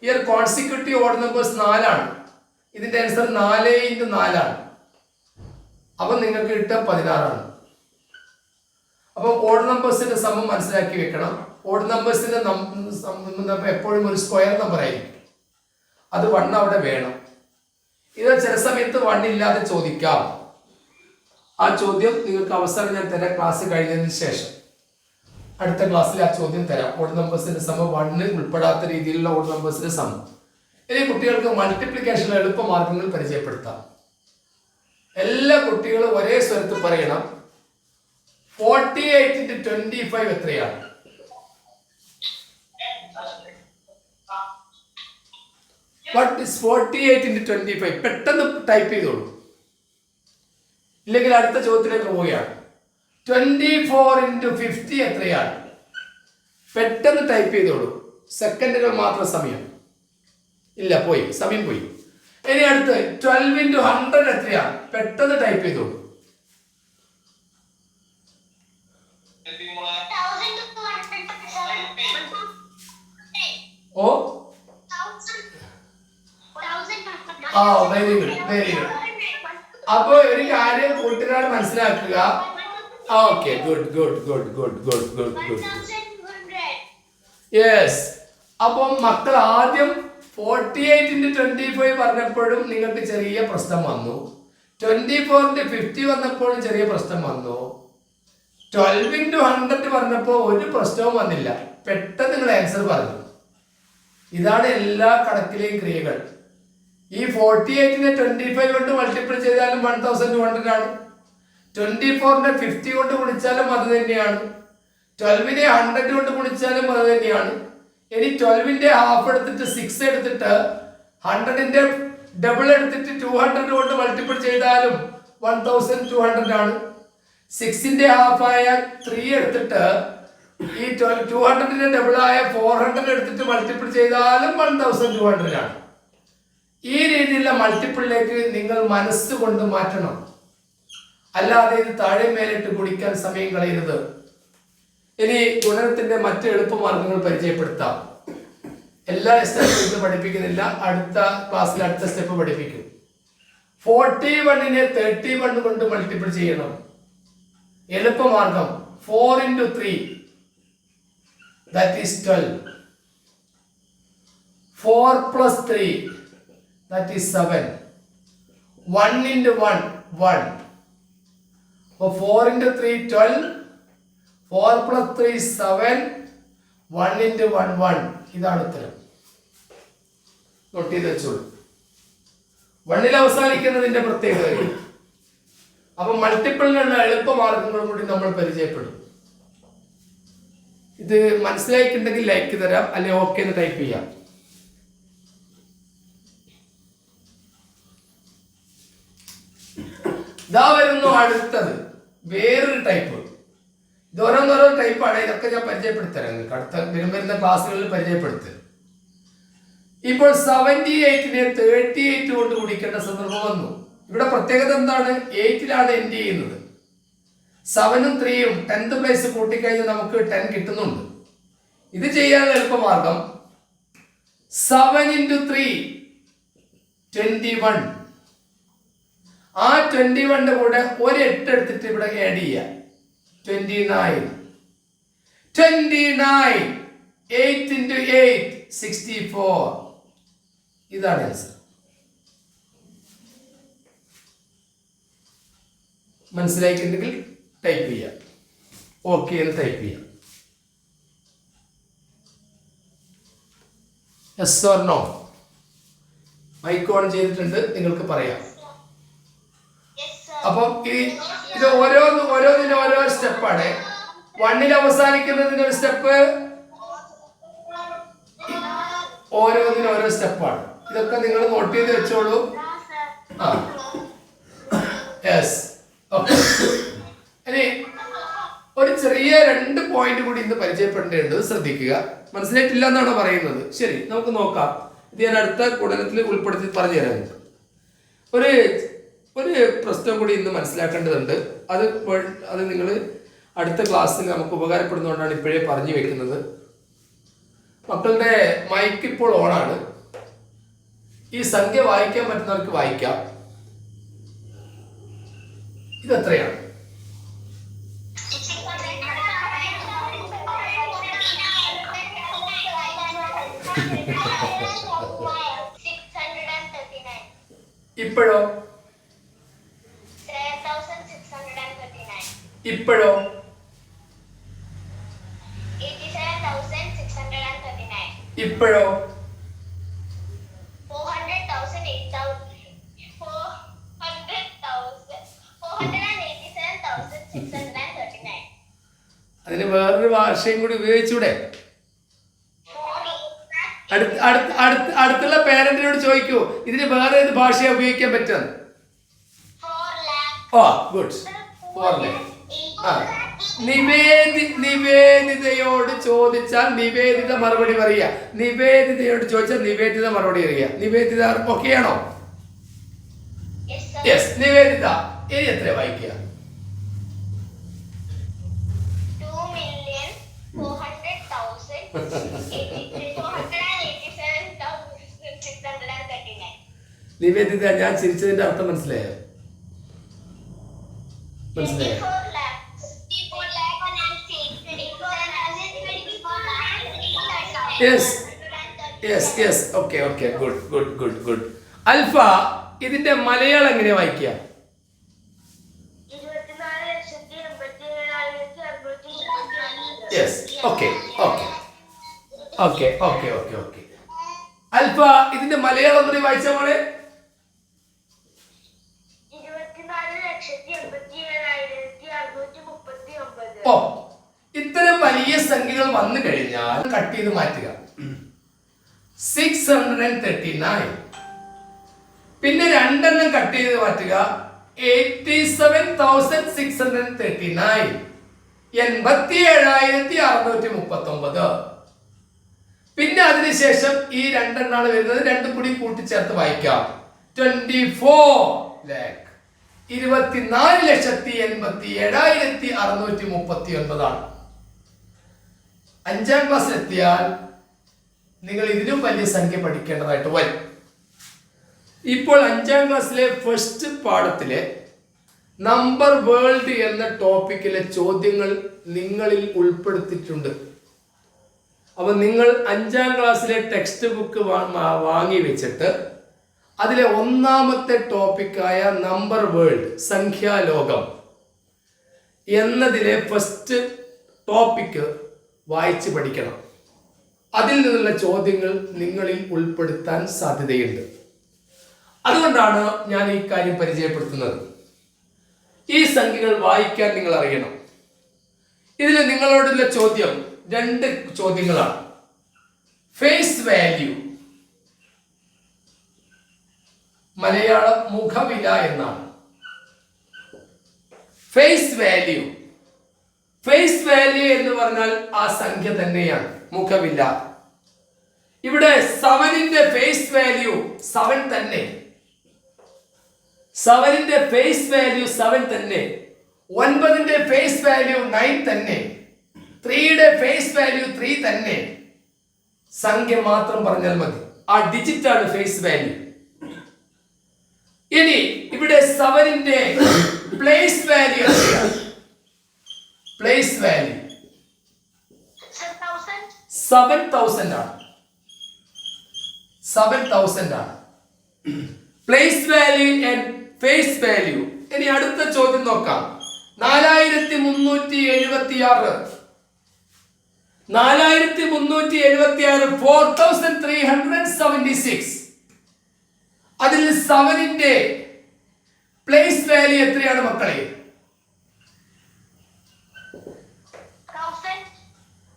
here consecutive odd numbers 4 ആണ്. ഇതിന്റെ ആൻസർ 4 into 4 ആണ്. അപ്പൊ നിങ്ങൾക്ക് കിട്ടുക 16 ആണ്. അപ്പൊ ഓഡ് നമ്പേഴ്സിന്റെ സമ്മം മനസ്സിലാക്കി വെക്കണം. ഓഡ് നമ്പേഴ്സിന്റെ എപ്പോഴും ഒരു സ്ക്വയർ നമ്പർ ആയിരിക്കും, അത് 1 അവിടെ വേണം. ഇത് ചില സമയത്ത് 1 ഇല്ലാതെ ചോദിക്കാം. ആ ചോദ്യം നിങ്ങൾക്ക് അവസാനം ഞാൻ തരാം, ക്ലാസ് കഴിഞ്ഞതിന് ശേഷം. അടുത്ത ക്ലാസ്സിൽ ആ ചോദ്യം തരാം. ഓഡ് നമ്പേഴ്സിന്റെ സമം 1 ഉൾപ്പെടാത്ത രീതിയിലുള്ള ഓഡ് നമ്പേഴ്സിന്റെ സമം. ഇനി കുട്ടികൾക്ക് മൾട്ടിപ്ലിക്കേഷൻ എളുപ്പമാർഗങ്ങൾ പരിചയപ്പെടുത്താം. എല്ലാ കുട്ടികളും ഒരേ സ്വരത്തിൽ പറയണം. 48 into 25 എത്രയാണ്? What is 48 into 25? പെട്ടെന്ന് ടൈപ്പ് ചെയ്തോളൂ, ഇല്ലെങ്കിൽ അടുത്ത ചോദ്യത്തിലേക്ക് പോവുകയാണ്. 24 into 50 എത്രയാണ്? പെട്ടെന്ന് ടൈപ്പ് ചെയ്തോളൂ, സെക്കൻഡുകൾ മാത്രം സമയം. ഇല്ല, പോയി, സമയം പോയി. ഇനി അടുത്ത് 12 into 100 എത്രയാണ്? പെട്ടെന്ന് ടൈപ്പ് ചെയ്തോളൂ. ഓ, വെരി ഗുഡ്, വെരി ഗുഡ്. അപ്പൊ ഒരു കാര്യം കൂട്ടുകാർ മനസ്സിലാക്കുക. Okay, good good good good good good good. Yes. അപ്പം മക്കൾ ആദ്യം 48 into 25 പറഞ്ഞപ്പോഴും നിങ്ങൾക്ക് ചെറിയ പ്രശ്നം വന്നു. 24 into 50 വന്നപ്പോഴും ചെറിയ പ്രശ്നം വന്നു. 12 into 100 പറഞ്ഞപ്പോൾ ഒരു പ്രശ്നവും വന്നില്ല, പെട്ടെന്ന് നിങ്ങൾ ആൻസർ പറഞ്ഞു. ഇതാണ് എല്ലാ കണക്കിലെയും ക്രിയകൾ. ഈ 48നെ 25 കൊണ്ട് മൾട്ടിപ്പിൾ ചെയ്താലും 1200 ആണ്. 24നെ 50 കൊണ്ട് ഗുണിച്ചാലും അത് തന്നെയാണ്. 12നെ 100 കൊണ്ട് ഗുണിച്ചാലും അത് തന്നെയാണ്. ഇനി 12ന്റെ ഹാഫ് എടുത്തിട്ട് 6 എടുത്തിട്ട് 100ന്റെ ഡബിൾ എടുത്തിട്ട് 200 കൊണ്ട് മൾട്ടിപ്പിൾ ചെയ്താലും 1200 ആണ്. 6ന്റെ ഹാഫ് ആയ 3 എടുത്തിട്ട് ഈ 200ന്റെ ഡബിൾ ആയ 400 എടുത്തിട്ട് മൾട്ടിപ്പിൾ ചെയ്താലും 1200 ആണ്. ഈ രീതിയിലുള്ള മൾട്ടിപ്പിളിലേക്ക് നിങ്ങൾ മനസ്സുകൊണ്ട് മാറ്റണം, അല്ലാതെ ഇത് താഴെ മേലിട്ട് കുടിക്കാൻ സമയം കളയരുത്. ഇനി ഗുണനത്തിന്റെ മറ്റ് എളുപ്പമാർഗങ്ങൾ പരിചയപ്പെടുത്താം. എല്ലാ സ്റ്റെപ്പും ഇത് പഠിപ്പിക്കുന്നില്ല, അടുത്ത ക്ലാസ്സിൽ അടുത്ത സ്റ്റെപ്പ് പഠിപ്പിക്കും. 41നെ 31 കൊണ്ട് മൾട്ടിപ്പിൾ ചെയ്യണം. എളുപ്പമാർഗം 4 into 3 that is 12. 4 plus 3 that is 7. 1 into 1 1. So 4 into 3 12. 4 plus 3 7. 1 into 1 1. ഇതാണ് ഉത്തരം. നോട്ട് ചെയ്ത് വെച്ചോളൂ. 1ൽ അവസാനിക്കുന്നതിന്റെ പ്രത്യേകത. അപ്പൊ മൾട്ടിപ്പിളിനുള്ള എളുപ്പമാർഗങ്ങളും കൂടി നമ്മൾ പരിചയപ്പെടും. ഇത് മനസ്സിലായിട്ടുണ്ടെങ്കിൽ ലൈക്ക് തരാം, അല്ലെ ഓക്കെ എന്ന് ടൈപ്പ് ചെയ്യാം. ഇതാ വരുന്നു അടുത്തത്, വേറൊരു ടൈപ്പ്. ഇത് ഓരോന്നോരോ ടൈപ്പാണ്. ഇതൊക്കെ ഞാൻ പരിചയപ്പെടുത്തരാം നിങ്ങൾക്ക് അടുത്ത വരുന്ന ക്ലാസ്സുകളിൽ പരിചയപ്പെടുത്തുക. ഇപ്പോൾ 78നെ 38 കൊണ്ട് ഗുണിക്കേണ്ട സന്ദർഭം വന്നു. ഇവിടെ പ്രത്യേകത എന്താണ്? 8ലാണ് എൻഡ് ചെയ്യുന്നത്. 7ഉം 3ഉം 10th പ്ലേസ് കൂട്ടിക്കഴിഞ്ഞാൽ നമുക്ക് 10 കിട്ടുന്നുണ്ട്. ഇത് ചെയ്യാനുള്ള എളുപ്പമാർഗം 7 into 3 21. ആ 21ന്റെ കൂടെ ഒരു 8 എടുത്തിട്ട് ഇവിടെ ആഡ് ചെയ്യാം. 29. 8 into 8 64. ഇതാണ് ആൻസർ. മനസ്സിലായിട്ടുണ്ടെങ്കിൽ ടൈപ്പ് ചെയ്യാം. ഓക്കെ എന്ന് ടൈപ്പ് ചെയ്യാം. Yes or no? Mic on ചെയ്തിട്ടുണ്ട്, നിങ്ങൾക്ക് പറയാം. അപ്പം ഇത് ഓരോന്നിനും ഓരോ സ്റ്റെപ്പാണ്. 1ൽ അവസാനിക്കുന്നതിന് ഒരു സ്റ്റെപ്പ്, ഓരോന്നിനും ഓരോ സ്റ്റെപ്പാണ്. ഇതൊക്കെ നിങ്ങൾ നോട്ട് ചെയ്ത് വെച്ചോളൂ. ആ യെസ്. ഓക്കെ. ഇനി ഒരു ചെറിയ 2 പോയിന്റ് കൂടി ഇന്ന് പരിചയപ്പെടേണ്ടത് ശ്രദ്ധിക്കുക. മനസ്സിലായിട്ടില്ല എന്നാണോ പറയുന്നത്? ശരി, നമുക്ക് നോക്കാം. ഇത് ഞാൻ അടുത്ത പഠനത്തിൽ ഉൾപ്പെടുത്തി പറഞ്ഞു തരാം. ഒരു പ്രശ്നം കൂടി ഇന്ന് മനസ്സിലാക്കേണ്ടതുണ്ട്. അത് നിങ്ങൾ അടുത്ത ക്ലാസ്സിൽ നമുക്ക് ഉപകാരപ്പെടുന്നതുകൊണ്ടാണ് ഇപ്പോഴേ പറഞ്ഞു വെക്കുന്നത്. മക്കളുടെ മൈക്ക് ഇപ്പോൾ ഓണാണ്. ഈ സംഖ്യ വായിക്കാൻ പറ്റുന്നവർക്ക് വായിക്കാം. ഇതെത്രയാണ്? ഇപ്പോഴോ? ഇപ്പോഴോ? 87,639. ഇപ്പോഴോ? 487,639. അതിന് വേറൊരു ഭാഷയും കൂടി ഉപയോഗിച്ചൂടെ? അടുത്തുള്ള പേരന്റിനോട് ചോദിക്കൂ, ഇതിന് വേറെ ഏത് ഭാഷയെ ഉപയോഗിക്കാൻ പറ്റും? ഓ ഗുഡ്. 4 lakh. നിവേദിതയോട് ചോദിച്ചാൽ നിവേദിത മറുപടി പറയുക. നിവേദിതയോട് ചോദിച്ചാൽ നിവേദിത മറുപടി അറിയുക. നിവേദിത ഓക്കെ ആണോ? യെസ്. നിവേദിത ഇനി എത്ര വായിക്കുക? 2,487,639. നിവേദിത, ഞാൻ ചിരിച്ചതിന്റെ അർത്ഥം മനസ്സിലായോ? മനസ്സിലായോ? യെസ്. ഓക്കെ. ഗുഡ്. അൽഫ, ഇതിന്റെ മലയാളം എങ്ങനെയാ വായിക്കുക? 24,87,639. യെസ്. ഓക്കെ. അൽഫ, ഇതിന്റെ മലയാളം കൂടി വായിച്ച പോലെ. 24,87,639. ഓ, ഇത്തരം വലിയ സംഖ്യകൾ വന്നു കഴിഞ്ഞാൽ കട്ട് ചെയ്ത് മാറ്റുക. 639. പിന്നെ 2 എണ്ണം കട്ട് ചെയ്ത് മാറ്റുക. 87,639. 87,639. പിന്നെ അതിനുശേഷം ഈ 2 എണ്ണാണ് വരുന്നത്. 2 കൂടി കൂട്ടിച്ചേർത്ത് വായിക്കാം. 24 lakh. 24,87,639. 5ാം ക്ലാസ്സിലെത്തിയാൽ നിങ്ങൾ ഇതിലും വലിയ സംഖ്യ പഠിക്കേണ്ടതായിട്ട് വരും. ഇപ്പോൾ 5ാം ക്ലാസ്സിലെ ഫസ്റ്റ് പാഠത്തിലെ നമ്പർ വേൾഡ് എന്ന ടോപ്പിക്കിലെ ചോദ്യങ്ങൾ നിങ്ങളിൽ ഉൾപ്പെടുത്തിയിട്ടുണ്ട്. അപ്പൊ നിങ്ങൾ 5ാം ക്ലാസ്സിലെ ടെക്സ്റ്റ് ബുക്ക് വാങ്ങി വെച്ചിട്ട് അതിലെ 1ാമത്തെ ടോപ്പിക്കായ നമ്പർ വേൾഡ്, സംഖ്യാലോകം എന്നതിലെ ഫസ്റ്റ് ടോപ്പിക്ക് വായിച്ച് പഠിക്കണം. അതിൽ നിന്നുള്ള ചോദ്യങ്ങൾ നിങ്ങളിൽ ഉൾപ്പെടുത്താൻ സാധ്യതയുണ്ട്. അതുകൊണ്ടാണ് ഞാൻ ഈ കാര്യം പരിചയപ്പെടുത്തുന്നത്. ഈ സംഖ്യകൾ വായിക്കാൻ നിങ്ങൾ അറിയണം. ഇതിൽ നിങ്ങളോടുള്ള ചോദ്യം 2 ചോദ്യങ്ങളാണ്. ഫേസ് വാല്യൂ, മലയാളം മുഖവില എന്നാണ്. ഫേസ് വാല്യൂ എന്ന് പറഞ്ഞാൽ ആ സംഖ്യ തന്നെയാണ്, മുഖവില. ഇവിടെ 7ന്റെ ഫേസ് വാല്യൂ 7 തന്നെ. 7ന്റെ ഫേസ് വാല്യൂ 7 തന്നെ. 9ന്റെ ഫേസ് വാല്യൂ 9 തന്നെ, 3യുടെ ഫേസ് വാല്യൂ 3 തന്നെ. സംഖ്യ മാത്രം പറഞ്ഞാൽ മതി. ആ ഡിജിറ്റ് ആണ് ഫേസ് വാല്യൂ. ഇനി ഇവിടെ 7ന്റെ പ്ലേസ് വാല്യൂ എത്രയാണ്? പ്ലേസ് വാല്യൂ 7,000 ആണ്. 7,000 ആണ് place value and face value. ഇനി അടുത്ത ചോദ്യം നോക്കാം. 4376 4376 അതിൽ 7ന്റെ പ്ലേസ് വാല്യൂ എത്രയാണ് മക്കളെ?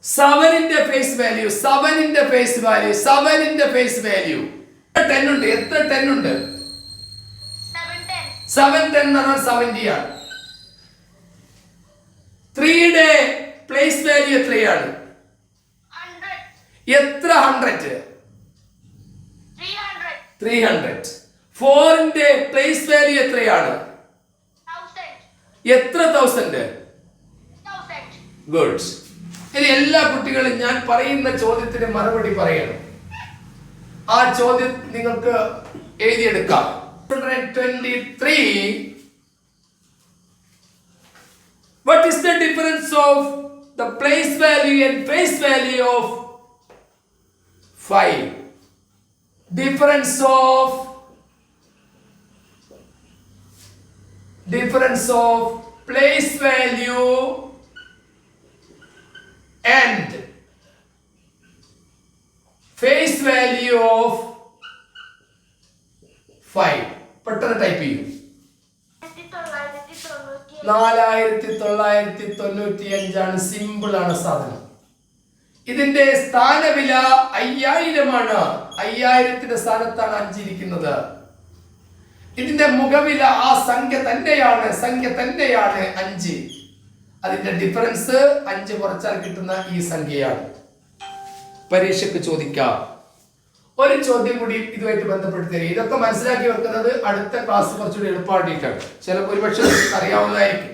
7ന്റെ ഫേസ് വാല്യൂ 7ന്റെ ഫേസ് വാല്യൂ 7ന്റെ ഫേസ് വാല്യൂ 10 ഉണ്ട്. എത്ര 10 ഉണ്ട്? 7 10 എന്ന് പറഞ്ഞാൽ 70 ആണ്. 3യുടെ പ്ലേസ് വാല്യൂ എത്രയാണ്? എത്ര 100? 300. 4ന്റെ പ്ലേസ് വാല്യൂ എത്രയാണ്? എത്ര 1000? ഗുഡ്. ഇനി എല്ലാ കുട്ടികളും ഞാൻ പറയുന്ന ചോദ്യത്തിന് മറുപടി പറയണം. ആ ചോദ്യം നിങ്ങൾക്ക് എഴുതിയെടുക്കാം. 123. What is the difference of the place value and face value of 5? Difference of place value and face value of 5. പെട്ടെന്ന് ടൈപ്പ് ചെയ്യൂ. 4995 ആണ്. സിമ്പിൾ ആണ് സാധനം. ഇതിന്റെ സ്ഥാനവില 5000 ആണ്. 5000ത്തിന്റെ സ്ഥാനത്താണ് 5 ഇരിക്കുന്നത്. ഇതിന്റെ മുഖവില ആ സംഖ്യ തന്നെയാണ് 5. അതിന്റെ ഡിഫറൻസ് 5 കുറച്ചാൽ കിട്ടുന്ന ഈ സംഖ്യയാണ്. പരീക്ഷയ്ക്ക് ചോദിക്കാം. ഒരു ചോദ്യം കൂടി ഇതുമായിട്ട് ബന്ധപ്പെടുത്തി തരിക. ഇതൊക്കെ മനസ്സിലാക്കി വെക്കുന്നത് അടുത്ത ക്ലാസ് കുറച്ചുകൂടി എളുപ്പമായിട്ടാണ്. ചിലപ്പോൾ ഒരുപക്ഷെ അറിയാവുന്നതായിരിക്കും.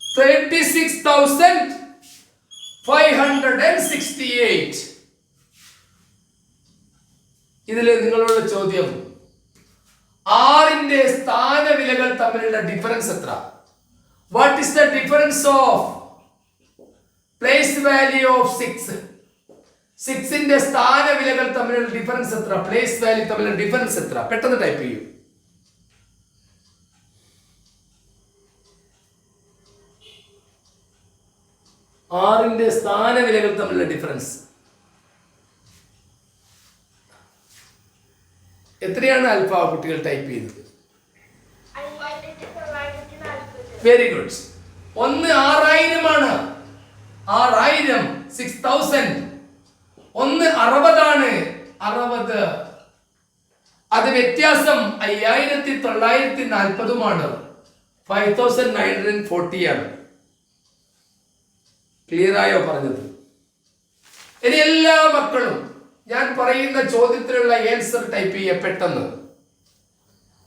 36,568. ഇതില് നിങ്ങളോട് ചോദ്യം, 6ന്റെ സ്ഥാനവിലകൾ തമ്മിലുള്ള ഡിഫറൻസ് എത്ര? What is the difference of place value of 6? 6ന്റെ സ്ഥാനവിലകൾ തമ്മിലുള്ള ഡിഫറൻസ് എത്ര? പ്ലേസ് വാല്യൂ തമ്മിലുള്ള ഡിഫറൻസ് എത്ര? പെട്ടെന്ന് ടൈപ്പ് ചെയ്യൂ. ആറിന്റെ സ്ഥാനവിലകൾ തമ്മിലുള്ള ഡിഫറൻസ് എത്രയാണ്? ആൽഫ കുട്ടികൾ ടൈപ്പ് ചെയ്തത്. Very good. ഒന്ന് 6000 ആണ്. 6000 6000. ഒന്ന് 60 ആണ്. 60. അത് വ്യത്യാസം 5940 5940 ആണ്. ക്ലിയർ ആയോ പറഞ്ഞത്? ഇനി എല്ലാ മക്കളും ഞാൻ പറയുന്ന ചോദ്യത്തിനുള്ള ആൻസർ ടൈപ്പ് ചെയ്യ പെട്ടെന്ന്.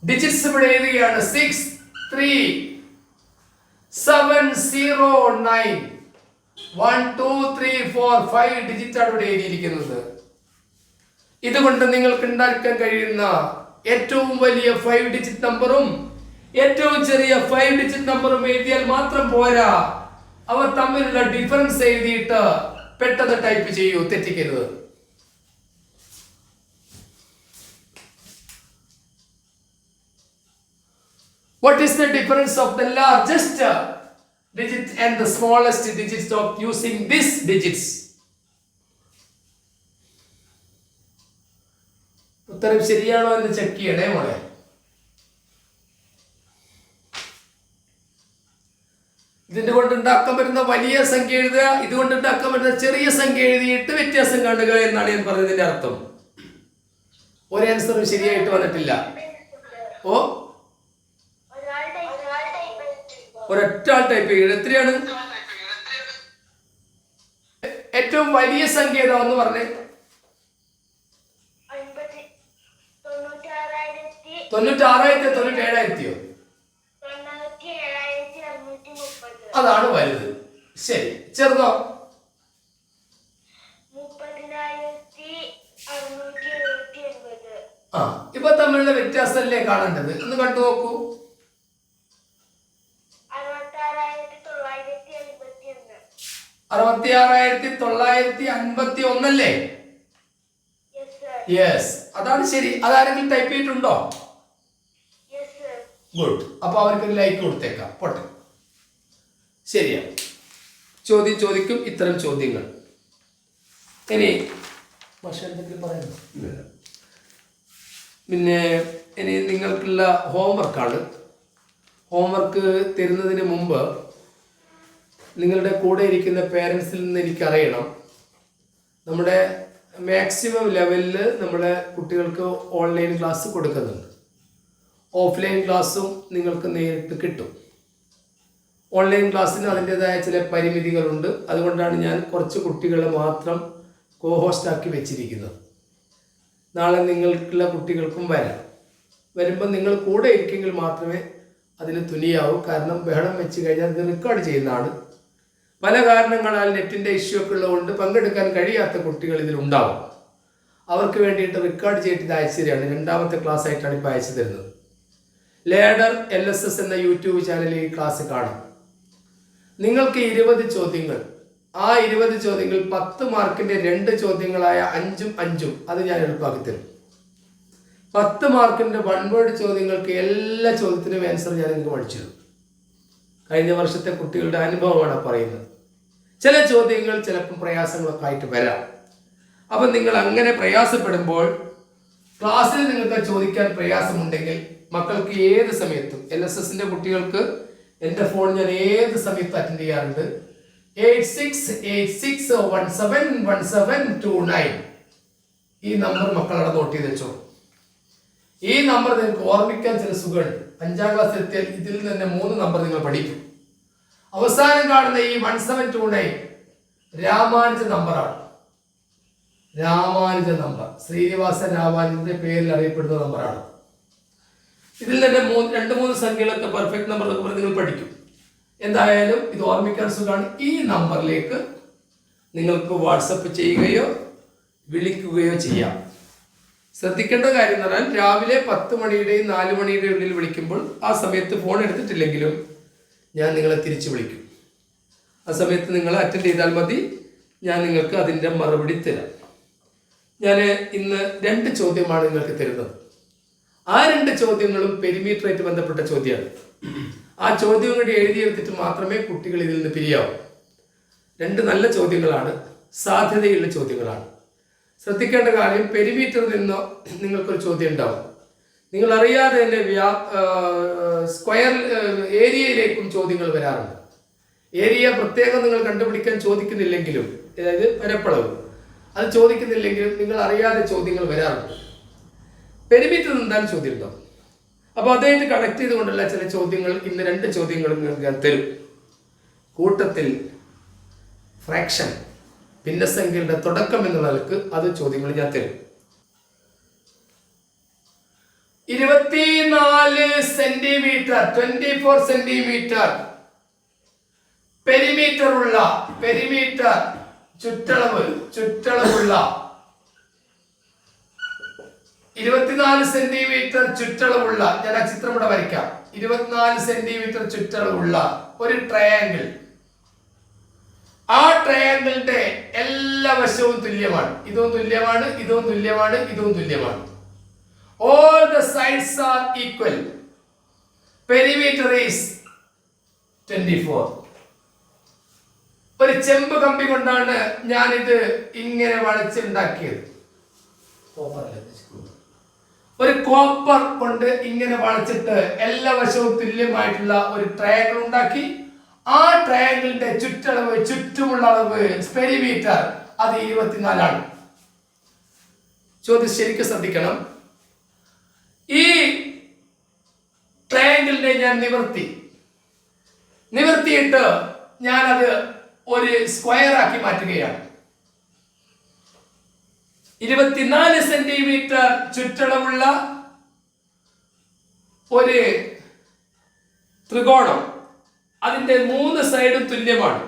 ഡിജിറ്റ്സ് ഇവിടെ എഴുതുകയാണ്. 63709 1 2 3 4 5 ഡിജിറ്റ് ആണ് ഇവിടെ എഴുതിയിരിക്കുന്നത്. ഇതുകൊണ്ട് നിങ്ങൾക്ക് ഉണ്ടാക്കാൻ കഴിയുന്ന ഏറ്റവും വലിയ 5 ഡിജിറ്റ് നമ്പറും ഏറ്റവും ചെറിയ 5 ഡിജിറ്റ് നമ്പറും എഴുതിയാൽ മാത്രം പോരാ, അവ തമ്മിലുള്ള ഡിഫറൻസ് എഴുതിയിട്ട് പെട്ടെന്ന് ടൈപ്പ് ചെയ്യൂ, തെറ്റിക്കരുത്. What is the difference of the largest digit and the smallest digits of using these digits? ഉത്തരം ശരിയാണോ എന്ന് ചെക്ക് ചെയ്യണേ മോളെ. ഇതിന്റെ കൊണ്ട് ഉണ്ടാക്കാൻ പറ്റുന്ന വലിയ സംഖ്യ എഴുതുക, ഇതുകൊണ്ട് ഉണ്ടാക്കാൻ പറ്റുന്ന ചെറിയ സംഖ്യ എഴുതിയിട്ട് വ്യത്യാസം കാണുക എന്നാണ് ഞാൻ പറഞ്ഞതിന്റെ അർത്ഥം. ഒരു ആൻസറും ശരിയായിട്ട് വന്നിട്ടില്ല. ഓ, ഒരൊറ്റ ആൾ ടൈപ്പ് ചെയ്യുക. എത്രയാണ് ഏറ്റവും വലിയ സംഖ്യ ഏതാ ഒന്ന് പറഞ്ഞേ? 96,000 97,000? അതാണ് വലുത്. ശരി, ചെറുതോ? 30,679. ആ, ഇപ്പൊ തമ്മിലുള്ള വ്യത്യാസമല്ലേ കാണേണ്ടത്? ഒന്ന് കണ്ടു നോക്കൂ. 66,951. അല്ലേ? Yes, sir. യെസ്, അതാണ് ശരി. അതാരെങ്കിലും ടൈപ്പ് ചെയ്തിട്ടുണ്ടോ? Yes, sir. ഗുഡ്. അപ്പൊ അവർക്ക് ലൈക്ക് കൊടുത്തേക്കാം. പോട്ടെ, ശരിയാണ്. ചോദ്യം ചോദിക്കും ഇത്തരം ചോദ്യങ്ങൾ. ഇനി പക്ഷെ എന്തെങ്കിലും പറയുന്നു. പിന്നെ ഇനി നിങ്ങൾക്കുള്ള ഹോംവർക്കാണ്. ഹോംവർക്ക് തരുന്നതിന് മുമ്പ് നിങ്ങളുടെ കൂടെ ഇരിക്കുന്ന പേരൻസിൽ നിന്ന് എനിക്കറിയണം, നമ്മുടെ മാക്സിമം ലെവലിൽ നമ്മുടെ കുട്ടികൾക്ക് ഓൺലൈൻ ക്ലാസ് കൊടുക്കുന്നുണ്ട്. ഓഫ്ലൈൻ ക്ലാസ്സും നിങ്ങൾക്ക് നേരിട്ട് കിട്ടും. ഓൺലൈൻ ക്ലാസ്സിന് അതിൻ്റെതായ ചില പരിമിതികളുണ്ട്. അതുകൊണ്ടാണ് ഞാൻ കുറച്ച് കുട്ടികളെ മാത്രം കോഹോസ്റ്റാക്കി വെച്ചിരിക്കുന്നത്. നാളെ നിങ്ങൾക്കുള്ള കുട്ടികൾക്കും വരുമ്പോൾ നിങ്ങൾ കൂടെ ഇരിക്കെങ്കിൽ മാത്രമേ അതിന് തുനിയാവൂ. കാരണം ബഹളം വെച്ച് കഴിഞ്ഞാൽ ഇത് റെക്കോർഡ് ചെയ്യുന്നതാണ്. പല കാരണങ്ങളാൽ നെറ്റിൻ്റെ ഇഷ്യൂ ഒക്കെ ഉള്ളതുകൊണ്ട് പങ്കെടുക്കാൻ കഴിയാത്ത കുട്ടികൾ ഇതിലുണ്ടാവും. അവർക്ക് വേണ്ടിയിട്ട് റെക്കോർഡ് ചെയ്തിട്ട് ഇത് അയച്ചു തരികയാണ്. 2ാമത്തെ ക്ലാസ് ആയിട്ടാണ് ഇപ്പോൾ അയച്ചു തരുന്നത്. ലേഡർ LSS എന്ന യൂട്യൂബ് ചാനലിൽ ഈ ക്ലാസ് കാണാം. നിങ്ങൾക്ക് 20 ചോദ്യങ്ങൾ, ആ 20 ചോദ്യങ്ങൾ 10 മാർക്കിൻ്റെ 2 ചോദ്യങ്ങളായ 5ഉം 5ഉം അത് ഞാൻ എളുപ്പമാക്കി തരും. 10 മാർക്കിൻ്റെ 1 വേർഡ് ചോദ്യങ്ങൾക്ക് എല്ലാ ചോദ്യത്തിനും ആൻസർ ഞാൻ നിങ്ങൾക്ക് പഠിച്ചു തരും. കഴിഞ്ഞ വർഷത്തെ കുട്ടികളുടെ അനുഭവമാണ് പറയുന്നത്. ചില ചോദ്യങ്ങൾ ചിലപ്പം പ്രയാസങ്ങളൊക്കെ ആയിട്ട് വരാം. അപ്പം നിങ്ങൾ അങ്ങനെ പ്രയാസപ്പെടുമ്പോൾ ക്ലാസ്സിൽ നിങ്ങൾക്ക് ചോദിക്കാൻ പ്രയാസമുണ്ടെങ്കിൽ മക്കൾക്ക് ഏത് സമയത്തും LSSൻ്റെ കുട്ടികൾക്ക് എൻ്റെ ഫോൺ ഞാൻ ഏത് സമയത്തും അറ്റൻഡ് ചെയ്യാറുണ്ട്. 8686171729 ഈ നമ്പർ മക്കളവിടെ നോട്ട് ചെയ്ത് വെച്ചോ. ഈ നമ്പർ നിങ്ങൾക്ക് ഓർമ്മിക്കാൻ ചില സുഖമുണ്ട്. 5ാം ക്ലാസ് എത്തിയാൽ ഇതിൽ തന്നെ 3 നമ്പർ നിങ്ങൾ പഠിക്കും. അവസാനം കാണുന്ന ഈ 1729 രാമാനുജ നമ്പറാണ്. രാമാനുജ നമ്പർ ശ്രീനിവാസ രാമാനുജന്റെ പേരിൽ അറിയപ്പെടുന്ന നമ്പറാണ്. ഇതിൽ തന്നെ 2-3 സംഖ്യകളൊക്കെ പെർഫെക്റ്റ് നമ്പർ എന്നൊക്കെ പറഞ്ഞ് നിങ്ങൾ പഠിക്കും. എന്തായാലും ഇത് ഓർമ്മിക്കാൻ സുഖമാണ്. ഈ നമ്പറിലേക്ക് നിങ്ങൾക്ക് വാട്സപ്പ് ചെയ്യുകയോ വിളിക്കുകയോ ചെയ്യാം. ശ്രദ്ധിക്കേണ്ട കാര്യം എന്ന് പറഞ്ഞാൽ രാവിലെ 10 മണിയുടെയും 4 മണിയുടെയും ഉള്ളിൽ വിളിക്കുമ്പോൾ ആ സമയത്ത് ഫോൺ എടുത്തിട്ടില്ലെങ്കിലും ഞാൻ നിങ്ങളെ തിരിച്ചു വിളിക്കും. ആ സമയത്ത് നിങ്ങൾ അറ്റൻഡ് ചെയ്താൽ മതി. ഞാൻ നിങ്ങൾക്ക് അതിൻ്റെ മറുപടി തരാം. ഞാൻ ഇന്ന് 2 ചോദ്യമാണ് നിങ്ങൾക്ക് തരുന്നത്. ആ 2 ചോദ്യങ്ങളും പെരിമീറ്ററായിട്ട് ബന്ധപ്പെട്ട ചോദ്യമാണ്. ആ ചോദ്യം കൂടി എഴുതിയെടുത്തിട്ട് മാത്രമേ കുട്ടികൾ ഇതിൽ നിന്ന് പിരിയാവൂ. 2 നല്ല ചോദ്യങ്ങളാണ്, സാധ്യതയുള്ള ചോദ്യങ്ങളാണ്. ശ്രദ്ധിക്കേണ്ട കാര്യം, പെരിമീറ്ററിൽ നിന്നോ നിങ്ങൾക്കൊരു ചോദ്യം ഉണ്ടാവും. നിങ്ങൾ അറിയാതെ തന്നെ സ്ക്വയർ ഏരിയയിലേക്കും ചോദ്യങ്ങൾ വരാറുണ്ട്. ഏരിയ പ്രത്യേകം നിങ്ങൾ കണ്ടുപിടിക്കാൻ ചോദിക്കുന്നില്ലെങ്കിലും, അതായത് പരപ്പളവ് അത് ചോദിക്കുന്നില്ലെങ്കിലും നിങ്ങൾ അറിയാതെ ചോദ്യങ്ങൾ വരാറുണ്ട്. പെരിമീറ്ററിൽ നിന്നാൽ ചോദ്യം ഉണ്ടാവും. അപ്പോൾ അതായിട്ട് കണക്ട് ചെയ്തുകൊണ്ടുള്ള ചില ചോദ്യങ്ങൾ ഇന്ന് 2 ചോദ്യങ്ങളും നിങ്ങൾക്ക് ഞാൻ തരും. കൂട്ടത്തിൽ ഫ്രാക്ഷൻ ഭിന്നസംഖ്യയുടെ തുടക്കം എന്ന നിലക്ക് അത് ചോദ്യങ്ങൾ ഞാൻ തരും. 24 സെന്റിമീറ്റർ 24 സെന്റിമീറ്റർ പെരിമീറ്റർ ചുറ്റളവുള്ള 24 സെന്റിമീറ്റർ ചുറ്റളവുള്ള, ഞാൻ ആ ചിത്രം ഇവിടെ വരയ്ക്കാം. 24 സെന്റിമീറ്റർ ചുറ്റളവുള്ള ഒരു ട്രയാങ്കിൾ. ആ ട്രയാങ്കിളിന്റെ എല്ലാ വശവും തുല്യമാണ്. ഇതും തുല്യമാണ്, ഇതും തുല്യമാണ്, ഇതും തുല്യമാണ്. All the sides are equal. Perimeter is 24. ഒരു ചെമ്പ് കമ്പി കൊണ്ടാണ് ഞാനിത് ഇങ്ങനെ വളച്ചുണ്ടാക്കിയത്. ഒരു കോപ്പർ കൊണ്ട് ഇങ്ങനെ വളച്ചിട്ട് എല്ലാ വശവും തുല്യമായിട്ടുള്ള ഒരു ട്രയാങ്കിൾ ഉണ്ടാക്കി. ആ ട്രയാങ്കിളിന്റെ ചുറ്റളവ്, ചുറ്റുമുള്ള അളവ് പെരിമീറ്റർ, അത് 24 ആണ്. ചോദ്യം ശരിക്കും ശ്രദ്ധിക്കണം. ഈ ട്രയാങ്കിളിനെ ഞാൻ നിവർത്തിയിട്ട് ഞാനത് ഒരു സ്ക്വയർ ആക്കി മാറ്റുകയാണ്. 24 സെന്റിമീറ്റർ ചുറ്റളവുള്ള ഒരു ത്രികോണം അതിന്റെ 3 സൈഡും തുല്യമാണ്.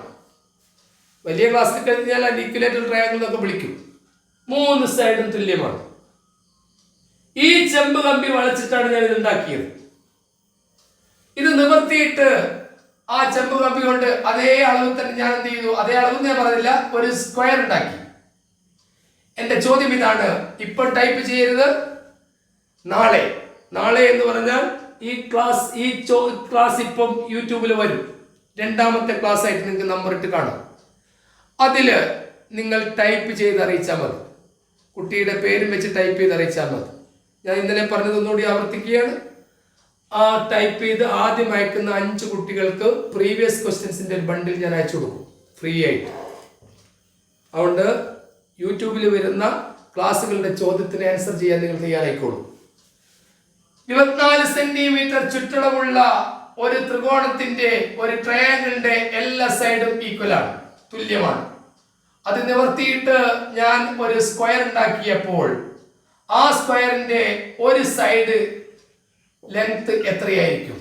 വലിയ ക്ലാസ്സിൽ കഴിഞ്ഞാൽ അതിന്റെ ഇക്വലേറ്റർ ട്രയാങ്കിൾ എന്നൊക്കെ വിളിക്കും. 3 സൈഡും തുല്യമാണ്. ഈ ചെമ്പ് കമ്പി വളച്ചിട്ടാണ് ഞാൻ ഇത് ഉണ്ടാക്കിയത്. ഇത് നിവർത്തിയിട്ട് ആ ചെമ്പ് കമ്പി കൊണ്ട് അതേ അളവ് തന്നെ ഞാൻ എന്ത് ചെയ്തു, അതേ അളവ് ഞാൻ പറഞ്ഞില്ല, ഒരു സ്ക്വയർ ഉണ്ടാക്കി. എന്റെ ചോദ്യം ഇതാണ്, ഇപ്പോൾ ടൈപ്പ് ചെയ്യരുത്. നാളെ എന്ന് പറഞ്ഞാൽ ഈ ക്ലാസ് ഇപ്പം യൂട്യൂബിൽ വരും. 2ാമത്തെ ക്ലാസ് ആയിട്ട് നിങ്ങൾക്ക് നമ്പർ ഇട്ട് കാണാം. അതില് നിങ്ങൾ ടൈപ്പ് ചെയ്ത് അറിയിച്ചാൽ മതി. കുട്ടിയുടെ പേരും വെച്ച് ടൈപ്പ് ചെയ്ത് അറിയിച്ചാൽ മതി. ഞാൻ ഇന്നലെ പറഞ്ഞതൊന്നുകൂടി ആവർത്തിക്കുകയാണ്. ആ ടൈപ്പ് ചെയ്ത് ആദ്യം അയക്കുന്ന 5 കുട്ടികൾക്ക് പ്രീവിയസ് ക്വസ്റ്റ്യൻസിന്റെ ഒരു ബണ്ടിൽ ഞാൻ അയച്ചു കൊടുക്കും, ഫ്രീ ആയിട്ട്. അതുകൊണ്ട് യൂട്യൂബിൽ വരുന്ന ക്ലാസ്സുകളുടെ ചോദ്യത്തിന് ആൻസർ ചെയ്യാൻ നിങ്ങൾ തയ്യാറായിക്കോളൂ. 24 സെന്റിമീറ്റർ ചുറ്റളവുള്ള ഒരു ത്രികോണത്തിന്റെ, ഒരു ട്രയാങ്കിളിന്റെ എല്ലാ സൈഡും ഈക്വൽ ആണ്, തുല്യമാണ്. അത് നിവർത്തിയിട്ട് ഞാൻ ഒരു സ്ക്വയർ ഉണ്ടാക്കിയപ്പോൾ ആ സ്ക്വയറിന്റെ ഒരു സൈഡ് ലെങ്ത് എത്രയായിരിക്കും?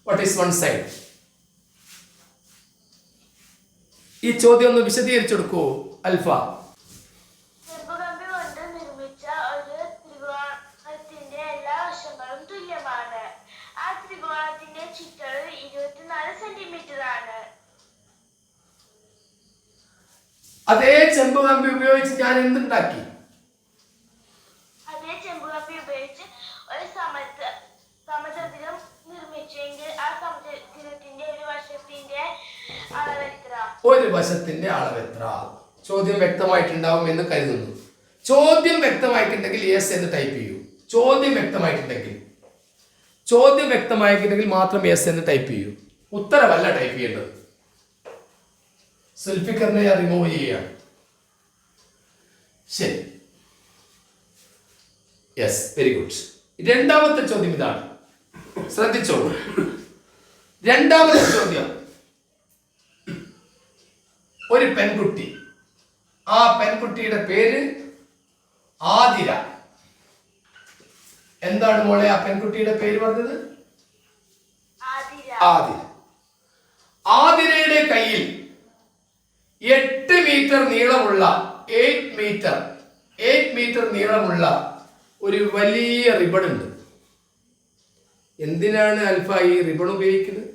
What is one side? ഈ ചോദ്യം ഒന്ന് വിശദീകരിച്ചെടുക്കൂ അൽഫ. ചെമ്പുകമ്പി കൊണ്ട് നിർമ്മിച്ച ഒരു ത്രികോണത്തിന്റെ എല്ലാ വശങ്ങളും തുല്യമാണ്. ആ ത്രികോണത്തിന്റെ ചുറ്റളവ് 24 സെന്റിമീറ്റർ ആണ്. അതേ ചെമ്പ് കമ്പി ഉപയോഗിച്ച് ഞാൻ എന്തുണ്ടാക്കി? അതേ ചെമ്പുകമ്പി ഉപയോഗിച്ച് ഒരു സമചതുരം നിർമ്മിച്ചെങ്കിൽ ആ സമചതുരത്തിന്റെ ഒരു വശത്തിന്റെ അളവെത്ര? ഒരു വശത്തിന്റെ അളവെത്ര? ചോദ്യം വ്യക്തമായിട്ടുണ്ടാവും എന്ന് കരുതുന്നു. ചോദ്യം വ്യക്തമായിട്ടുണ്ടെങ്കിൽ യെസ് എന്ന് ടൈപ്പ് ചെയ്യൂ. ചോദ്യം വ്യക്തമായിട്ടുണ്ടെങ്കിൽ മാത്രം യെസ് എന്ന് ടൈപ്പ് ചെയ്യൂ. ഉത്തരവല്ല ടൈപ്പ് ചെയ്യേണ്ടത്. സുൽഫിക്കറിനെ റിമൂവ് ചെയ്യുകയാണ്. ശരി, യെസ്, വെരി ഗുഡ്. 2ാമത്തെ ചോദ്യം ഇതാണ്, ശ്രദ്ധിച്ചോളൂ. 2ാമത്തെ ചോദ്യം, ഒരു പെൺകുട്ടി, ആ പെൺകുട്ടിയുടെ പേര് ആതിര. എന്താണ് മോളെ ആ പെൺകുട്ടിയുടെ പേര് പറഞ്ഞത്? ആതിര. ആതിരയുടെ കയ്യിൽ 8 മീറ്റർ നീളമുള്ള 8 മീറ്റർ നീളമുള്ള ഒരു വലിയ റിബൺ ഉണ്ട്. എന്തിനാണ് അൽഫ ഈ റിബൺ ഉപയോഗിക്കുന്നത്?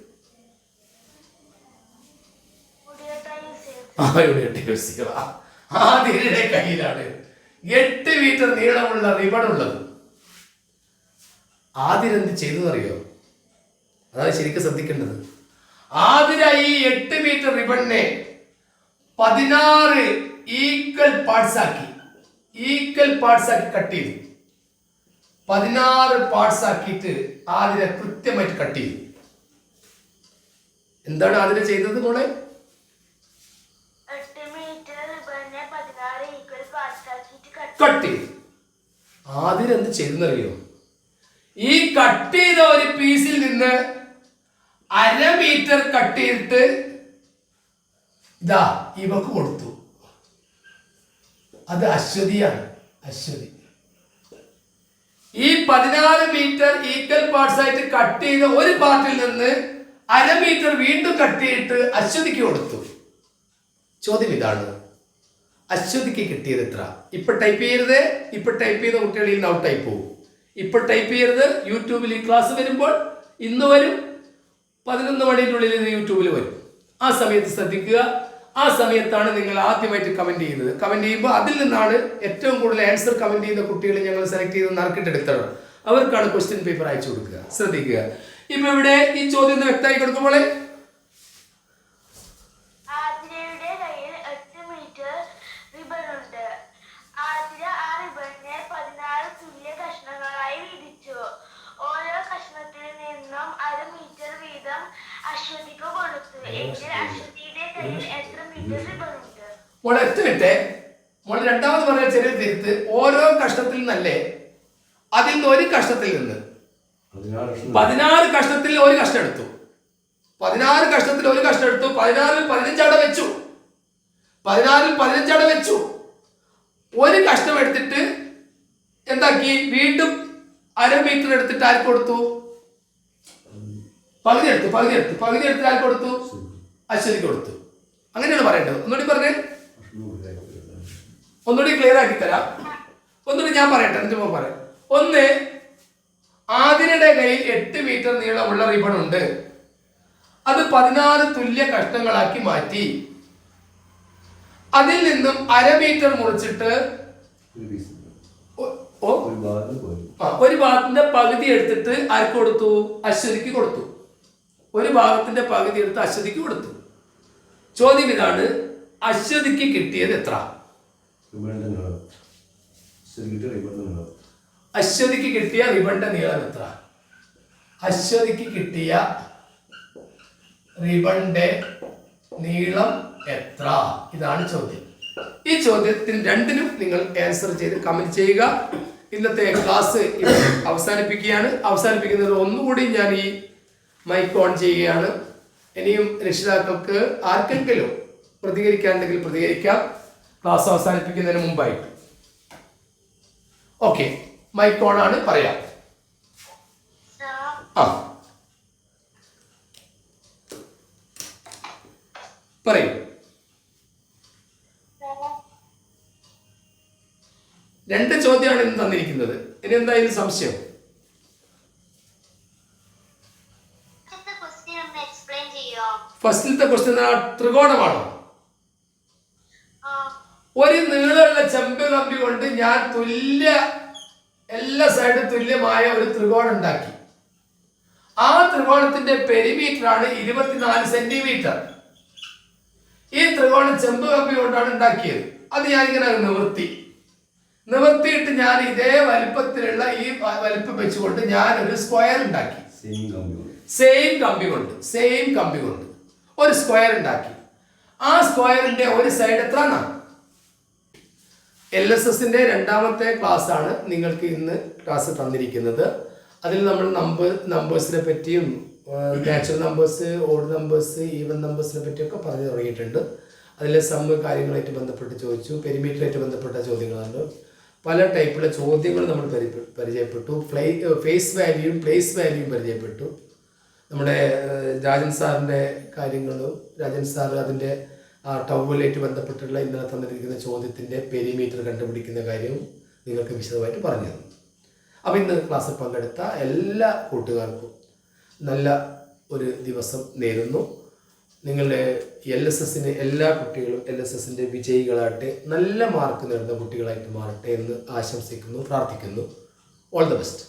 ആതിരയുടെ കയ്യിലാണ് 8 മീറ്റർ നീളമുള്ള റിബൺ ഉള്ളത്. ആതിര എന്ത് ചെയ്തതറിയോ? അതാണ് ശരിക്കും ശ്രദ്ധിക്കേണ്ടത്. ആതിര ഈ 8 മീറ്റർ റിബണിനെ 16 ഈക്വൽ പാർട്സ് ആക്കി കട്ട് ചെയ്തു. 16 പാർട്സ് ആക്കിയിട്ട് ആതിര കൃത്യമായിട്ട് കട്ട് ചെയ്തു. എന്താണ് ആതിര ചെയ്തത് മോളെ? 8 മീറ്റർ റിബണിനെ 16 ഈക്വൽ പാർട്സ് ആക്കിയിട്ട് കട്ട് ചെയ്തു. ആതിര എന്ത് ചെയ്തെന്നറിയോ? ഈ കട്ട് ചെയ്ത ഒരു പീസിൽ നിന്ന് 1/2 മീറ്റർ കട്ട് ചെയ്തിട്ട് ഇതാ ഇവക്ക് കൊടുത്തു. അത് അശ്വതിയാണ്. അശ്വതി ഈ 16 മീറ്റർ ഈക്വൽ പാർട്സ് ആയിട്ട് കട്ട് ചെയ്ത ഒരു പാർട്ടിൽ നിന്ന് 1/2 മീറ്റർ വീണ്ടും കട്ട് ചെയ്തിട്ട് അശ്വതിക്ക് കൊടുത്തു. ചോദ്യം ഇതാണ്, അശ്വതിക്ക് കിട്ടിയത് എത്ര? ഇപ്പൊ ടൈപ്പ് ചെയ്യരുത്. ഇപ്പൊ ടൈപ്പ് ചെയ്ത കുട്ടികളിൽ നിന്ന് ഔട്ടായി പോകും. ഇപ്പൊ ടൈപ്പ് ചെയ്യരുത്. യൂട്യൂബിൽ ഈ ക്ലാസ് വരുമ്പോൾ ഇന്ന് വരും, 11 മണിക്കുള്ളിൽ ഇത് യൂട്യൂബിൽ വരും. ആ സമയത്ത് ശ്രദ്ധിക്കുക. ആ സമയത്താണ് നിങ്ങൾ ആദ്യമായിട്ട് കമന്റ് ചെയ്യുന്നത്. കമന്റ് ചെയ്യുമ്പോൾ അതിൽ നിന്നാണ് ഏറ്റവും കൂടുതൽ ആൻസർ കമന്റ് ചെയ്യുന്ന കുട്ടികളെ ഞങ്ങൾ സെലക്ട് ചെയ്ത് നറുക്കിട്ടെടുത്തത്. അവർക്കാണ് ക്വസ്റ്റ്യൻ പേപ്പർ അയച്ചു കൊടുക്കുക. ശ്രദ്ധിക്കുക. ഇപ്പൊ ഇവിടെ ഈ ചോദ്യം ഒന്ന് വ്യക്തമായി കൊടുക്കുമ്പോൾ ആതിരയുടെ കയ്യിൽ 8 മീറ്റർ റിബൺ ഉണ്ട്. ആതിര ആ റിബണിനെ 16 തുല്യ കഷ്ണങ്ങളായി വീതിച്ചു. ഓരോ കഷ്ണത്തിൽ നിന്നും 1/2 മീറ്റർ വീതം അശ്വതിക്ക് കൊടുത്തു. എങ്കിൽ അശ്വതിയുടെ കയ്യിൽ എത്ര മീറ്റർ റിബൺ ഉണ്ട്? മോളെ എത്തിട്ടെ. മോളെ 2ാമത് പറഞ്ഞ ചെറിയ തിരുത്ത്. ഓരോ കഷ്ണത്തിൽ നിന്നല്ലേ, അതിൽ നിന്ന് ഒരു കഷ്ണത്തിൽ നിന്ന് 16 കഷ്ണത്തിൽ ഒരു കഷ്ണം എടുത്തു. 16 കഷ്ണത്തിൽ ഒരു കഷ്ണം എടുത്തു. 16-ൽ 15 അവിടെ വെച്ചു. 16-ൽ 15 അവിടെ വെച്ചു. ഒരു കഷ്ണം എടുത്തിട്ട് എന്താക്കി? വീണ്ടും 1/2 മീറ്റർ എടുത്തിട്ട് ആർക്ക് കൊടുത്തു? പകുതി എടുത്ത് ആർക്ക് കൊടുത്തു? അശ്വതിക്ക് കൊടുത്തു. അങ്ങനെയാണ് പറയേണ്ടത്. ഒന്നുകൂടി പറഞ്ഞേ, ഒന്നുകൂടി ക്ലിയർ ആക്കി തരാം. ഒന്നുകൂടി ഞാൻ പറയട്ടെ, എന്നിട്ട് പറയാം. ഒന്ന്, ആതിരയുടെ കയ്യിൽ 8 മീറ്റർ നീളമുള്ള റിബൺ ഉണ്ട്. അത് 14 തുല്യ കഷ്ണങ്ങളാക്കി മാറ്റി. അതിൽ നിന്നും 1/2 മീറ്റർ മുറിച്ചിട്ട് ഒരു ഭാഗത്തിന്റെ പകുതി എടുത്തിട്ട് ആർക്ക് കൊടുത്തു? അശ്വതിക്ക് കൊടുത്തു. ഒരു ഭാഗത്തിന്റെ പകുതി എടുത്ത് അശ്വതിക്ക് കൊടുത്തു. ചോദ്യം ഇതാണ്, അശ്വതിക്ക് കിട്ടിയത് എത്ര? അശ്വതിക്ക് കിട്ടിയ റിബണിന്റെ നീളം എത്ര? അശ്വതിക്ക് കിട്ടിയ റിബണിന്റെ നീളം എത്ര? ഇതാണ് ചോദ്യം. ഈ ചോദ്യത്തിന് രണ്ടിനും നിങ്ങൾ ആൻസർ ചെയ്ത് കമന്റ് ചെയ്യുക. ഇന്നത്തെ ക്ലാസ് അവസാനിപ്പിക്കുകയാണ്. അവസാനിപ്പിക്കുന്നത് ഒന്നുകൂടി ഞാൻ ഈ മൈക്ക് ഓൺ ചെയ്യുകയാണ്. ഇനിയും രക്ഷിതാക്കൾക്ക് ആർക്കെങ്കിലും പ്രതികരിക്കാനുണ്ടെങ്കിൽ പ്രതികരിക്കാം, ക്ലാസ് അവസാനിപ്പിക്കുന്നതിന് മുമ്പായിട്ട്. ഓക്കെ, മൈക്ക് ഓൺ ആണ്, പറയാം. പറയൂ. രണ്ട് ചോദ്യമാണ് ഇന്ന് തന്നിരിക്കുന്നത്. ഇനി എന്തായാലും സംശയം? ഫസ്റ്റിലത്തെ ക്വസ്റ്റ്യൻ ത്രികോണമാണോ? ഒരു നീളമുള്ള ചെമ്പ് കമ്പി കൊണ്ട് ഞാൻ എല്ലാ സൈഡും തുല്യമായ ഒരു ത്രികോണം ഉണ്ടാക്കി. ആ ത്രികോണത്തിന്റെ പെരിമീറ്റർ ആണ് 24 സെന്റിമീറ്റർ. ഈ ത്രികോണം ചെമ്പ് കമ്പി കൊണ്ടാണ് ഉണ്ടാക്കിയത്. അത് ഞാൻ ഇങ്ങനെ നിവർത്തിയിട്ട് ഞാൻ ഇതേ വലിപ്പത്തിലുള്ള ഈ വലിപ്പം വെച്ചുകൊണ്ട് ഞാൻ ഒരു സ്ക്വയർ ഉണ്ടാക്കി. സെയിം കമ്പി കൊണ്ട് ഒരു സ്ക്വയർ ഉണ്ടാക്കി. ആ സ്ക്വയറിന്റെ ഒരു സൈഡ് എത്ര? LSSന്റെ രണ്ടാമത്തെ ക്ലാസ് ആണ് നിങ്ങൾക്ക് ഇന്ന് ക്ലാസ് തന്നിരിക്കുന്നത്. അതിൽ നമ്മൾ നമ്പേഴ്സിനെ പറ്റിയും natural numbers, odd numbers, even നമ്പേഴ്സിനെ പറ്റിയൊക്കെ പറഞ്ഞു തുടങ്ങിയിട്ടുണ്ട്. അതിലെ സമ്മ് കാര്യങ്ങളായിട്ട് ബന്ധപ്പെട്ട് ചോദിച്ചു, പെരിമീറ്ററായിട്ട് ബന്ധപ്പെട്ട ചോദ്യങ്ങളാണ്. പല ടൈപ്പിലുള്ള ചോദ്യങ്ങൾ നമ്മൾ പരിചയപ്പെട്ടു. ഫേസ് വാല്യൂയും പ്ലേസ് വാല്യൂയും പരിചയപ്പെട്ടു. നമ്മുടെ രാജൻ സാറിൻ്റെ കാര്യങ്ങളും, രാജൻ സാർ അതിൻ്റെ ടവലായിട്ട് ബന്ധപ്പെട്ടുള്ള ഇന്നലെ തന്നിരിക്കുന്ന ചോദ്യത്തിൻ്റെ പെരിമീറ്റർ കണ്ടുപിടിക്കുന്ന കാര്യവും നിങ്ങൾക്ക് വിശദമായിട്ട് പറഞ്ഞു തന്നു. അപ്പോൾ ഇന്ന് ക്ലാസ്സിൽ പങ്കെടുത്ത എല്ലാ കൂട്ടുകാർക്കും നല്ല ഒരു ദിവസം നേരുന്നു. നിങ്ങളുടെ LSSന് എല്ലാ കുട്ടികളും LSSൻ്റെ വിജയികളായിട്ട് നല്ല മാർക്ക് നേടുന്ന കുട്ടികളായിട്ട് മാറട്ടെ എന്ന് ആശംസിക്കുന്നു, പ്രാർത്ഥിക്കുന്നു. All the best.